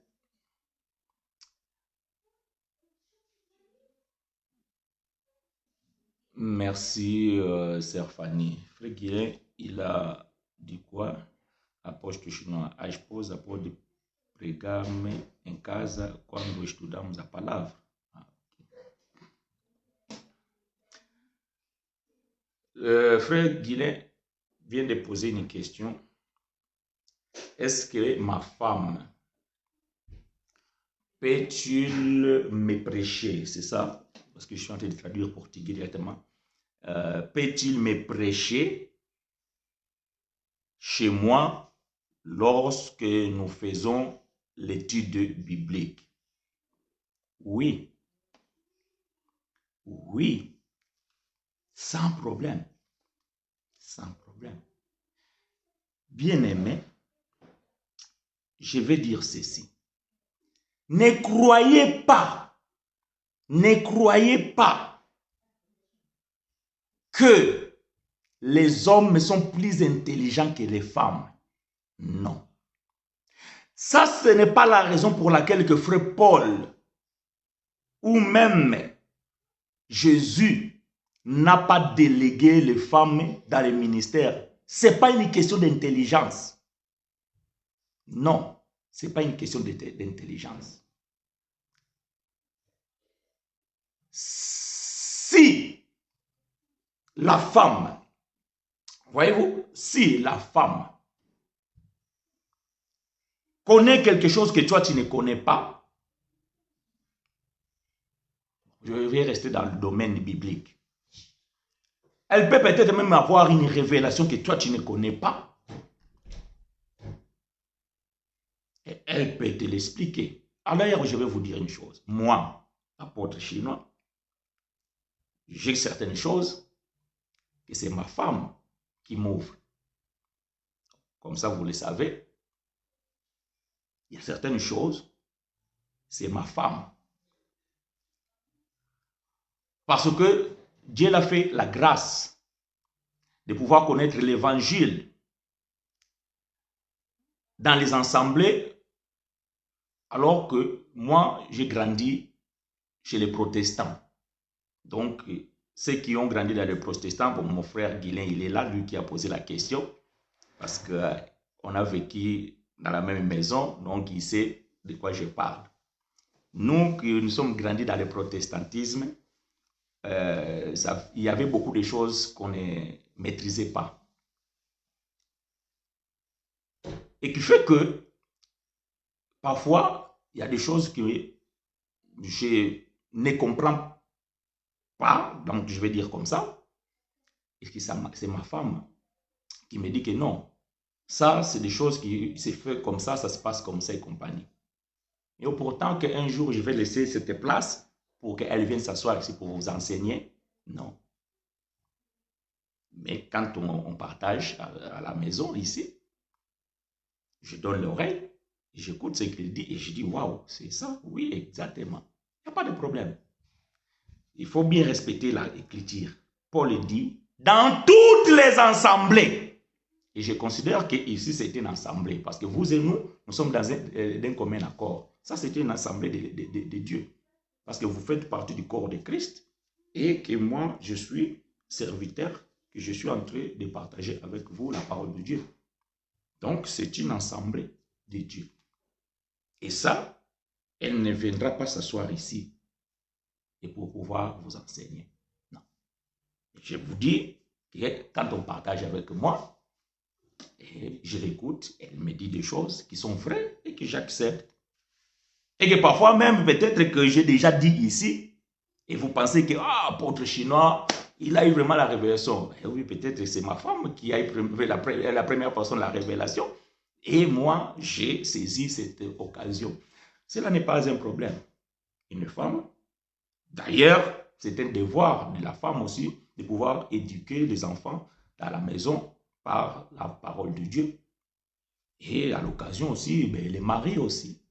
merci, Sœur Fanny. Frère Guilin, il a dit quoi? Aposto chinois, a esposa pode pregar-me em casa quando estudamos a palavra. Frère Guilin vient de poser une question. Est-ce que ma femme peut-il me prêcher? C'est ça? Parce que je suis en train de traduire portugais directement. Peut-il me prêcher chez moi lorsque nous faisons l'étude biblique? Oui. Oui. Sans problème. Sans problème. Bien-aimé, je vais dire ceci. Ne croyez pas que les hommes sont plus intelligents que les femmes. Non. Ça, ce n'est pas la raison pour laquelle que frère Paul ou même Jésus n'a pas délégué les femmes dans les ministères. Ce n'est pas une question d'intelligence. Non, ce n'est pas une question d'intelligence. Si la femme, voyez-vous, si la femme connaît quelque chose que toi tu ne connais pas, je vais rester dans le domaine biblique. Elle peut peut-être même avoir une révélation que toi tu ne connais pas. Et elle peut te l'expliquer. Alors je vais vous dire une chose. Moi, apôtre chinois, j'ai certaines choses que c'est ma femme qui m'ouvre. Comme ça, vous le savez. Il y a certaines choses, c'est ma femme. Parce que Dieu l'a fait la grâce de pouvoir connaître l'évangile dans les assemblées, alors que moi, j'ai grandi chez les protestants. Donc, ceux qui ont grandi dans les protestants, bon, mon frère Guilin, il est là, lui qui a posé la question, parce qu'on a vécu dans la même maison, donc il sait de quoi je parle. Nous, qui nous sommes grandis dans le protestantisme, il y avait beaucoup de choses qu'on ne maîtrisait pas. Et qui fait que, parfois, il y a des choses que je ne comprends pas, donc je vais dire comme ça, et que c'est ma femme qui me dit que non, ça, c'est des choses qui se font comme ça se passe comme ça et compagnie. Et pourtant qu'un jour, je vais laisser cette place pour qu'elle vienne s'asseoir ici pour vous enseigner, non. Mais quand on partage à la maison, ici, je donne l'oreille, j'écoute ce qu'il dit et je dis, waouh, c'est ça? Oui, exactement. Il n'y a pas de problème. Il faut bien respecter l'écriture. Paul dit, dans toutes les assemblées, et je considère qu'ici c'est une assemblée, parce que vous et nous sommes dans un commun accord. Ça, c'est une assemblée de Dieu. Parce que vous faites partie du corps de Christ et que moi, je suis serviteur que je suis en train de partager avec vous la parole de Dieu. Donc, c'est une assemblée de Dieu. Et ça, elle ne viendra pas s'asseoir ici et pour pouvoir vous enseigner. Non. Je vous dis que quand on partage avec moi, et je l'écoute, elle me dit des choses qui sont vraies et que j'accepte. Et que parfois même, peut-être que j'ai déjà dit ici, et vous pensez que, ah, apôtre chinois, il a eu vraiment la révélation. Et oui, peut-être c'est ma femme qui a eu la première personne de la révélation. Et moi, j'ai saisi cette occasion. Cela n'est pas un problème. Une femme, d'ailleurs, c'est un devoir de la femme aussi de pouvoir éduquer les enfants dans la maison par la parole de Dieu. Et à l'occasion aussi, les maris aussi.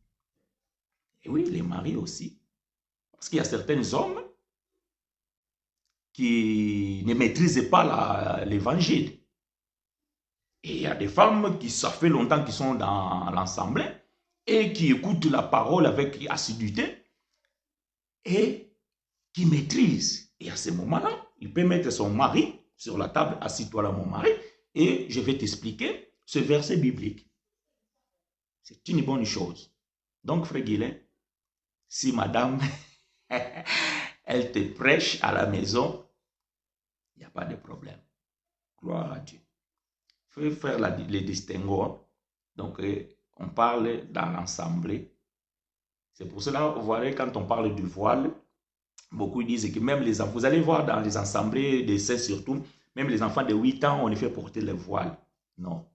Et oui, les maris aussi. Parce qu'il y a certains hommes qui ne maîtrisent pas l'évangile. Et il y a des femmes qui, ça fait longtemps qu'ils sont dans l'assemblée et qui écoutent la parole avec assiduité et qui maîtrisent. Et à ce moment-là, il peut mettre son mari sur la table, assis-toi là mon mari, et je vais t'expliquer ce verset biblique. C'est une bonne chose. Donc, frère Guilain, si madame, elle te prêche à la maison, il n'y a pas de problème. Gloire à Dieu. Il faut faire les distinguos. Donc, on parle dans l'assemblée. C'est pour cela, vous voyez, quand on parle du voile, beaucoup disent que même les enfants, vous allez voir dans les assemblées de saints surtout, même les enfants de 8 ans, on les fait porter le voile. Non.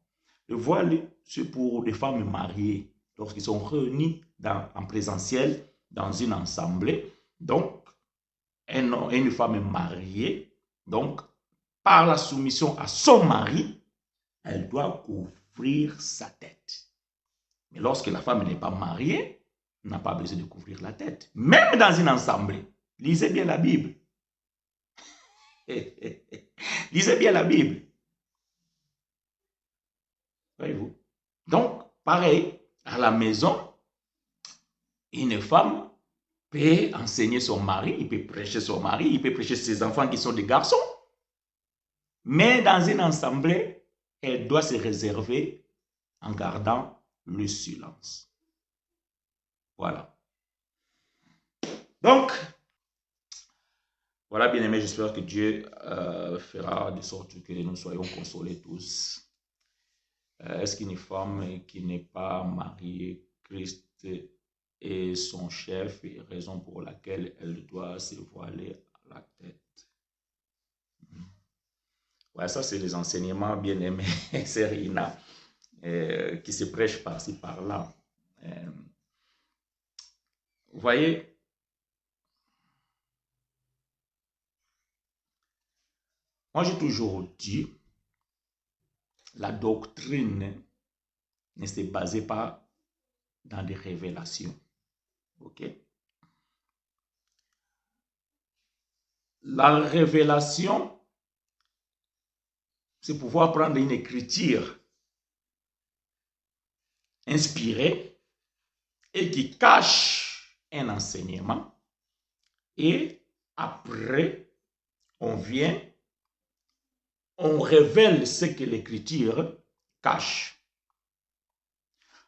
Le voile, c'est pour les femmes mariées, lorsqu'ils sont réunis en présentiel dans une assemblée. Donc, une femme mariée, donc, par la soumission à son mari, elle doit couvrir sa tête. Mais lorsque la femme n'est pas mariée, elle n'a pas besoin de couvrir la tête. Même dans une assemblée, lisez bien la Bible. Lisez bien la Bible. Voyez-vous? Donc, pareil, à la maison, une femme peut enseigner son mari, il peut prêcher son mari, il peut prêcher ses enfants qui sont des garçons. Mais dans une assemblée, elle doit se réserver en gardant le silence. Voilà. Donc, voilà, bien aimé, j'espère que Dieu fera de sorte que nous soyons consolés tous. Est-ce qu'une femme qui n'est pas mariée, Christ est son chef et raison pour laquelle elle doit se voiler la tête? Ouais, ça, c'est les enseignements bien aimés, c'est Rina, qui se prêchent par-ci, par-là. Vous voyez, moi j'ai toujours dit, la doctrine ne se basait pas dans des révélations. Ok? La révélation, c'est pouvoir prendre une écriture inspirée et qui cache un enseignement. Et après, on révèle ce que l'écriture cache.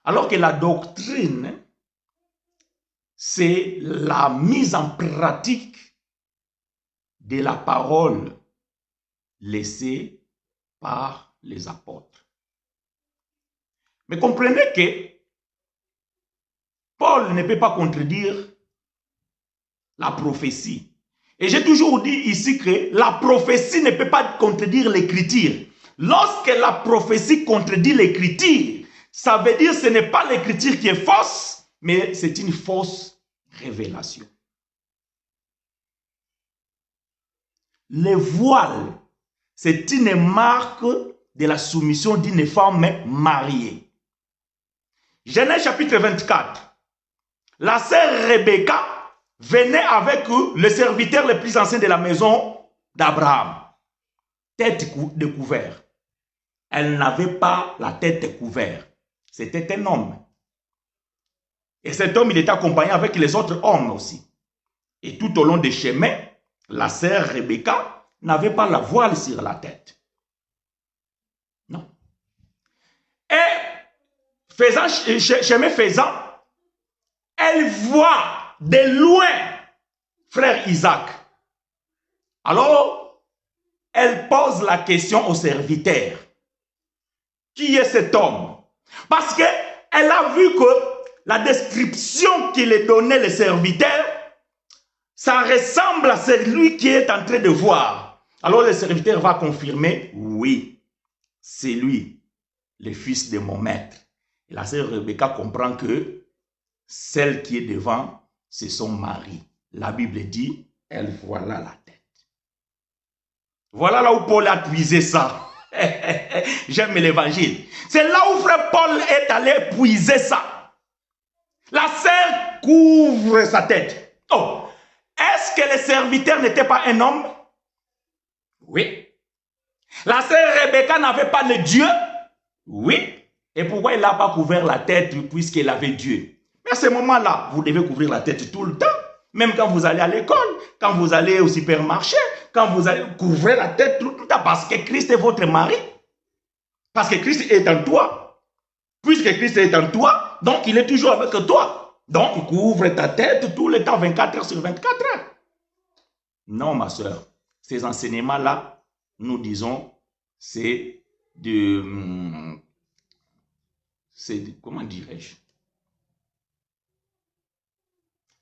Alors que la doctrine, c'est la mise en pratique de la parole laissée par les apôtres. Mais comprenez que Paul ne peut pas contredire la prophétie. Et j'ai toujours dit ici que la prophétie ne peut pas contredire l'écriture. Lorsque la prophétie contredit l'écriture, ça veut dire que ce n'est pas l'écriture qui est fausse, mais c'est une fausse révélation. Le voile, c'est une marque de la soumission d'une femme mariée. Genèse chapitre 24. La sœur Rebecca venait avec le serviteur le plus ancien de la maison d'Abraham. Tête découverte. Elle n'avait pas la tête couverte. C'était un homme. Et cet homme, il était accompagné avec les autres hommes aussi. Et tout au long des chemins, la sœur Rebecca n'avait pas la voile sur la tête. Non. Et chemin faisant, elle voit de loin frère Isaac. Alors, elle pose la question au serviteur. Qui est cet homme? Parce qu'elle a vu que la description qu'il est donnée le serviteur, ça ressemble à celui qui est en train de voir. Alors le serviteur va confirmer, oui, c'est lui, le fils de mon maître. Et la sœur Rebecca comprend que celle qui est devant, c'est son mari. La Bible dit, elle voilà la tête. Voilà là où Paul a puisé ça. J'aime l'évangile. C'est là où frère Paul est allé puiser ça. La sœur couvre sa tête. Oh, est-ce que le serviteur n'était pas un homme? Oui. La sœur Rebecca n'avait pas de Dieu? Oui. Et pourquoi il n'a pas couvert la tête puisqu'il avait Dieu? Mais à ce moment-là, vous devez couvrir la tête tout le temps. Même quand vous allez à l'école, quand vous allez au supermarché, quand vous allez couvrir la tête tout le temps parce que Christ est votre mari. Parce que Christ est en toi. Puisque Christ est en toi, donc il est toujours avec toi. Donc couvre ta tête tout le temps, 24 heures sur 24 heures. Non, ma soeur. Ces enseignements-là, nous disons, c'est de comment dirais-je?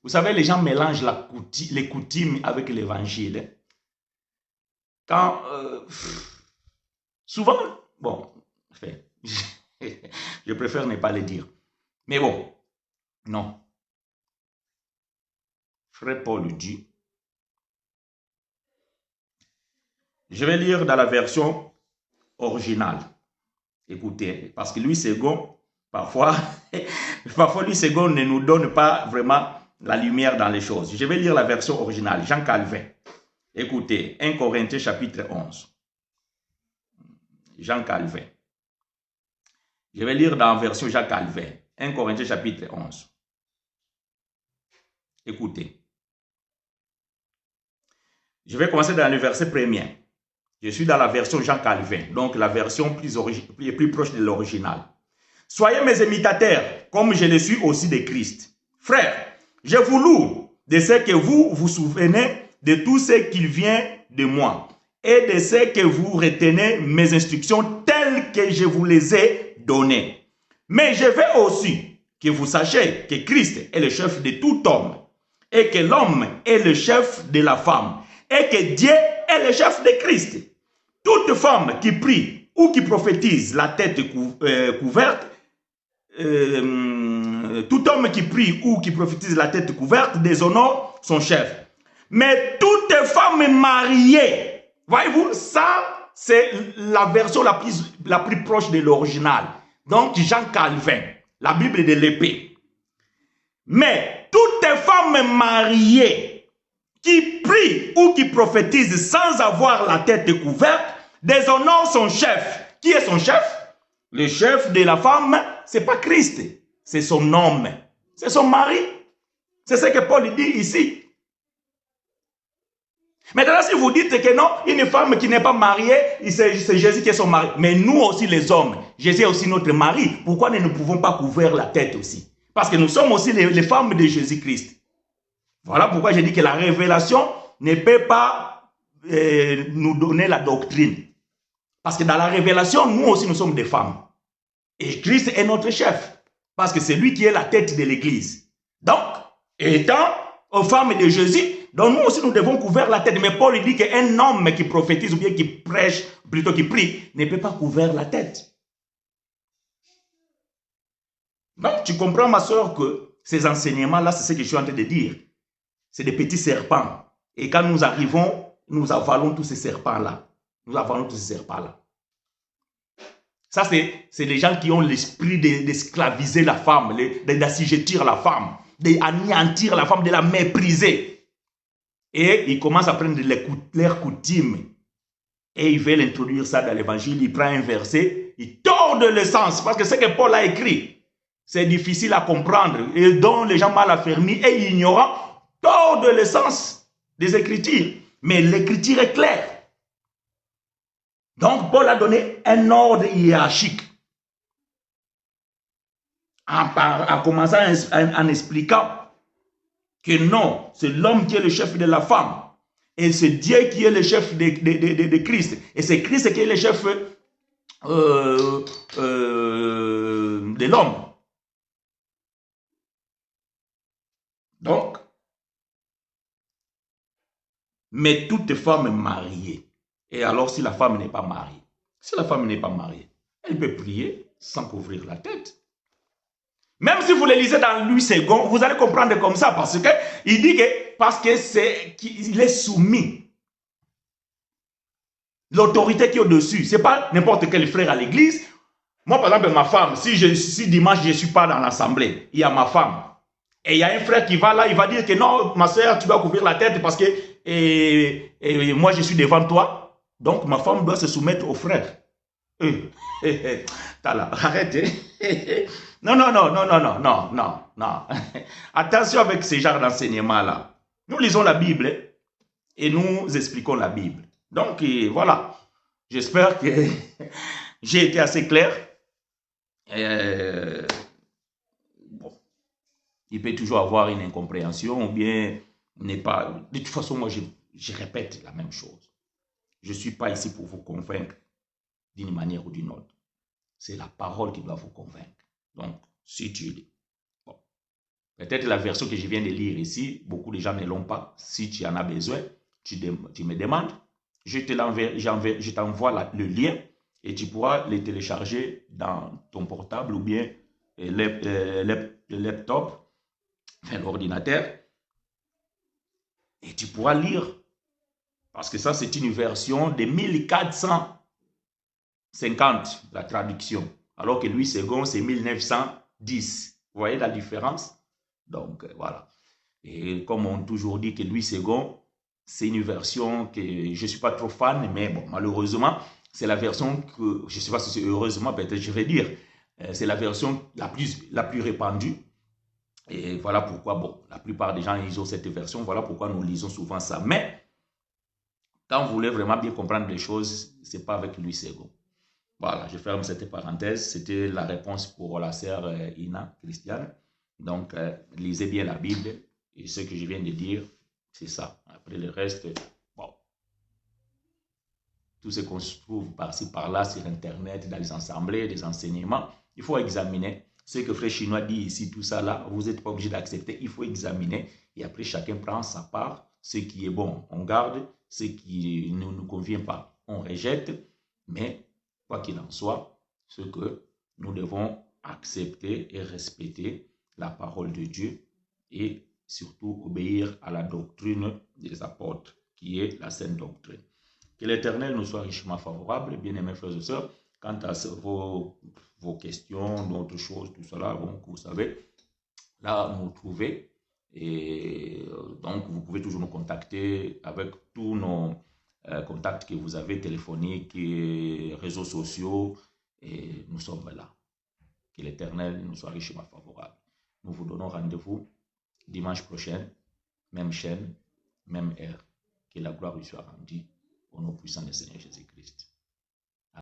Vous savez, les gens mélangent les coutumes avec l'évangile. Quand, souvent, bon, je préfère ne pas le dire. Mais bon, non. Frère Paul dit, je vais lire dans la version originale. Écoutez, parce que Louis II, parfois Louis II ne nous donne pas vraiment la lumière dans les choses. Je vais lire la version originale, Jean Calvin. Écoutez, 1 Corinthiens chapitre 11. Jean Calvin. Je vais lire dans la version Jean Calvin, 1 Corinthiens chapitre 11. Écoutez. Je vais commencer dans le verset premier. Je suis dans la version Jean Calvin, donc la version plus proche de l'original. Soyez mes imitateurs, comme je le suis aussi de Christ. Frères, je vous loue de ce que vous vous souvenez de tout ce qui vient de moi et de ce que vous retenez mes instructions telles que je vous les ai données. Mais je veux aussi que vous sachiez que Christ est le chef de tout homme et que l'homme est le chef de la femme et que Dieu est le chef de Christ. Toute femme qui prie ou qui prophétise la tête couverte, tout homme qui prie ou qui prophétise la tête couverte déshonore son chef. Mais toute femme mariée, voyez-vous, ça c'est la version la plus proche de l'original. Donc Jean Calvin, la Bible de l'épée. Mais toute femme mariée qui prie ou qui prophétise sans avoir la tête couverte déshonore son chef. Qui est son chef? Le chef de la femme, ce n'est pas Christ, c'est son homme, c'est son mari. C'est ce que Paul dit ici. Maintenant, si vous dites que non, une femme qui n'est pas mariée, c'est Jésus qui est son mari. Mais nous aussi les hommes, Jésus est aussi notre mari. Pourquoi nous ne pouvons pas couvrir la tête aussi? Parce que nous sommes aussi les femmes de Jésus-Christ. Voilà pourquoi je dis que la révélation ne peut pas nous donner la doctrine. Parce que dans la révélation, nous aussi nous sommes des femmes. Et Christ est notre chef. Parce que c'est lui qui est la tête de l'église. Donc, étant aux femmes de Jésus, donc nous aussi nous devons couvrir la tête. Mais Paul dit qu'un homme qui prophétise ou bien qui prêche, plutôt qui prie, ne peut pas couvrir la tête. Donc tu comprends ma soeur que ces enseignements-là, c'est ce que je suis en train de dire. C'est des petits serpents. Et quand nous arrivons, nous avalons tous ces serpents-là. Nous avalons tous ces serpents-là. Ça, c'est les gens qui ont l'esprit d'esclaviser la femme, d'assujettir la femme, d'anéantir la femme, de la mépriser. Et ils commencent à prendre leurs coutumes. Et ils veulent introduire ça dans l'évangile. Il prend un verset, il tord le sens. Parce que ce que Paul a écrit, c'est difficile à comprendre. Et dont les gens mal affermis et ignorants tordent le sens des Écritures. Mais l'Écriture est claire. Donc, Paul a donné un ordre hiérarchique en commençant en expliquant que non, c'est l'homme qui est le chef de la femme. Et c'est Dieu qui est le chef de Christ. Et c'est Christ qui est le chef de l'homme. Donc, mais toute femme mariée. Et alors, si la femme n'est pas mariée, elle peut prier sans couvrir la tête. Même si vous le lisez dans Louis II, vous allez comprendre comme ça, parce qu'il dit que parce qu'il est soumis. L'autorité qui est au-dessus, ce n'est pas n'importe quel frère à l'église. Moi, par exemple, ma femme, si dimanche je ne suis pas dans l'assemblée, il y a ma femme. Et il y a un frère qui va là, il va dire que non, ma soeur, tu dois couvrir la tête parce que moi, je suis devant toi. Donc, ma femme doit se soumettre au frère. Arrête. Non. Attention avec ce genre d'enseignement-là. Nous lisons la Bible et nous expliquons la Bible. Donc, voilà. J'espère que j'ai été assez clair. Bon. Il peut toujours avoir une incompréhension ou bien n'est pas... De toute façon, moi, je répète la même chose. Je ne suis pas ici pour vous convaincre d'une manière ou d'une autre. C'est la parole qui doit vous convaincre. Donc, si tu lis. Bon. Peut-être la version que je viens de lire ici, beaucoup de gens ne l'ont pas. Si tu en as besoin, tu me demandes. Je t'envoie le lien et tu pourras le télécharger dans ton portable ou bien le laptop, enfin, l'ordinateur. Et tu pourras lire. Parce que ça, c'est une version de 1450, la traduction. Alors que Louis II, c'est 1910. Vous voyez la différence? Donc, voilà. Et comme on toujours dit que Louis II, c'est une version que je ne suis pas trop fan, mais bon, malheureusement, c'est la version que, je ne sais pas si c'est heureusement, peut-être je vais dire, c'est la version la plus répandue. Et voilà pourquoi, bon, la plupart des gens, ils ont cette version, voilà pourquoi nous lisons souvent ça. Mais, quand vous voulez vraiment bien comprendre les choses, ce n'est pas avec Louis II. Voilà, je ferme cette parenthèse. C'était la réponse pour la sœur Ina, Christiane. Donc, lisez bien la Bible. Et ce que je viens de dire, c'est ça. Après le reste, bon. Tout ce qu'on se trouve par-ci, par-là, sur Internet, dans les assemblées, des enseignements, il faut examiner. Ce que Frère Chinois dit ici, tout ça là, vous n'êtes pas obligé d'accepter. Il faut examiner. Et après, chacun prend sa part. Ce qui est bon, on garde. Ce qui ne nous convient pas, on rejette. Mais, quoi qu'il en soit, ce que nous devons accepter et respecter la parole de Dieu et surtout obéir à la doctrine des apôtres, qui est la sainte doctrine. Que l'Éternel nous soit richement favorable, bien-aimés frères et sœurs. Quant à vos questions, d'autres choses, tout cela, bon, vous savez, là, nous trouver. Et donc, vous pouvez toujours nous contacter avec tous nos contacts que vous avez, téléphoniques, et réseaux sociaux, et nous sommes là. Que l'Éternel nous soit richement favorable. Nous vous donnons rendez-vous dimanche prochain, même chaîne, même heure. Que la gloire lui soit rendue au nom puissant du Seigneur Jésus-Christ.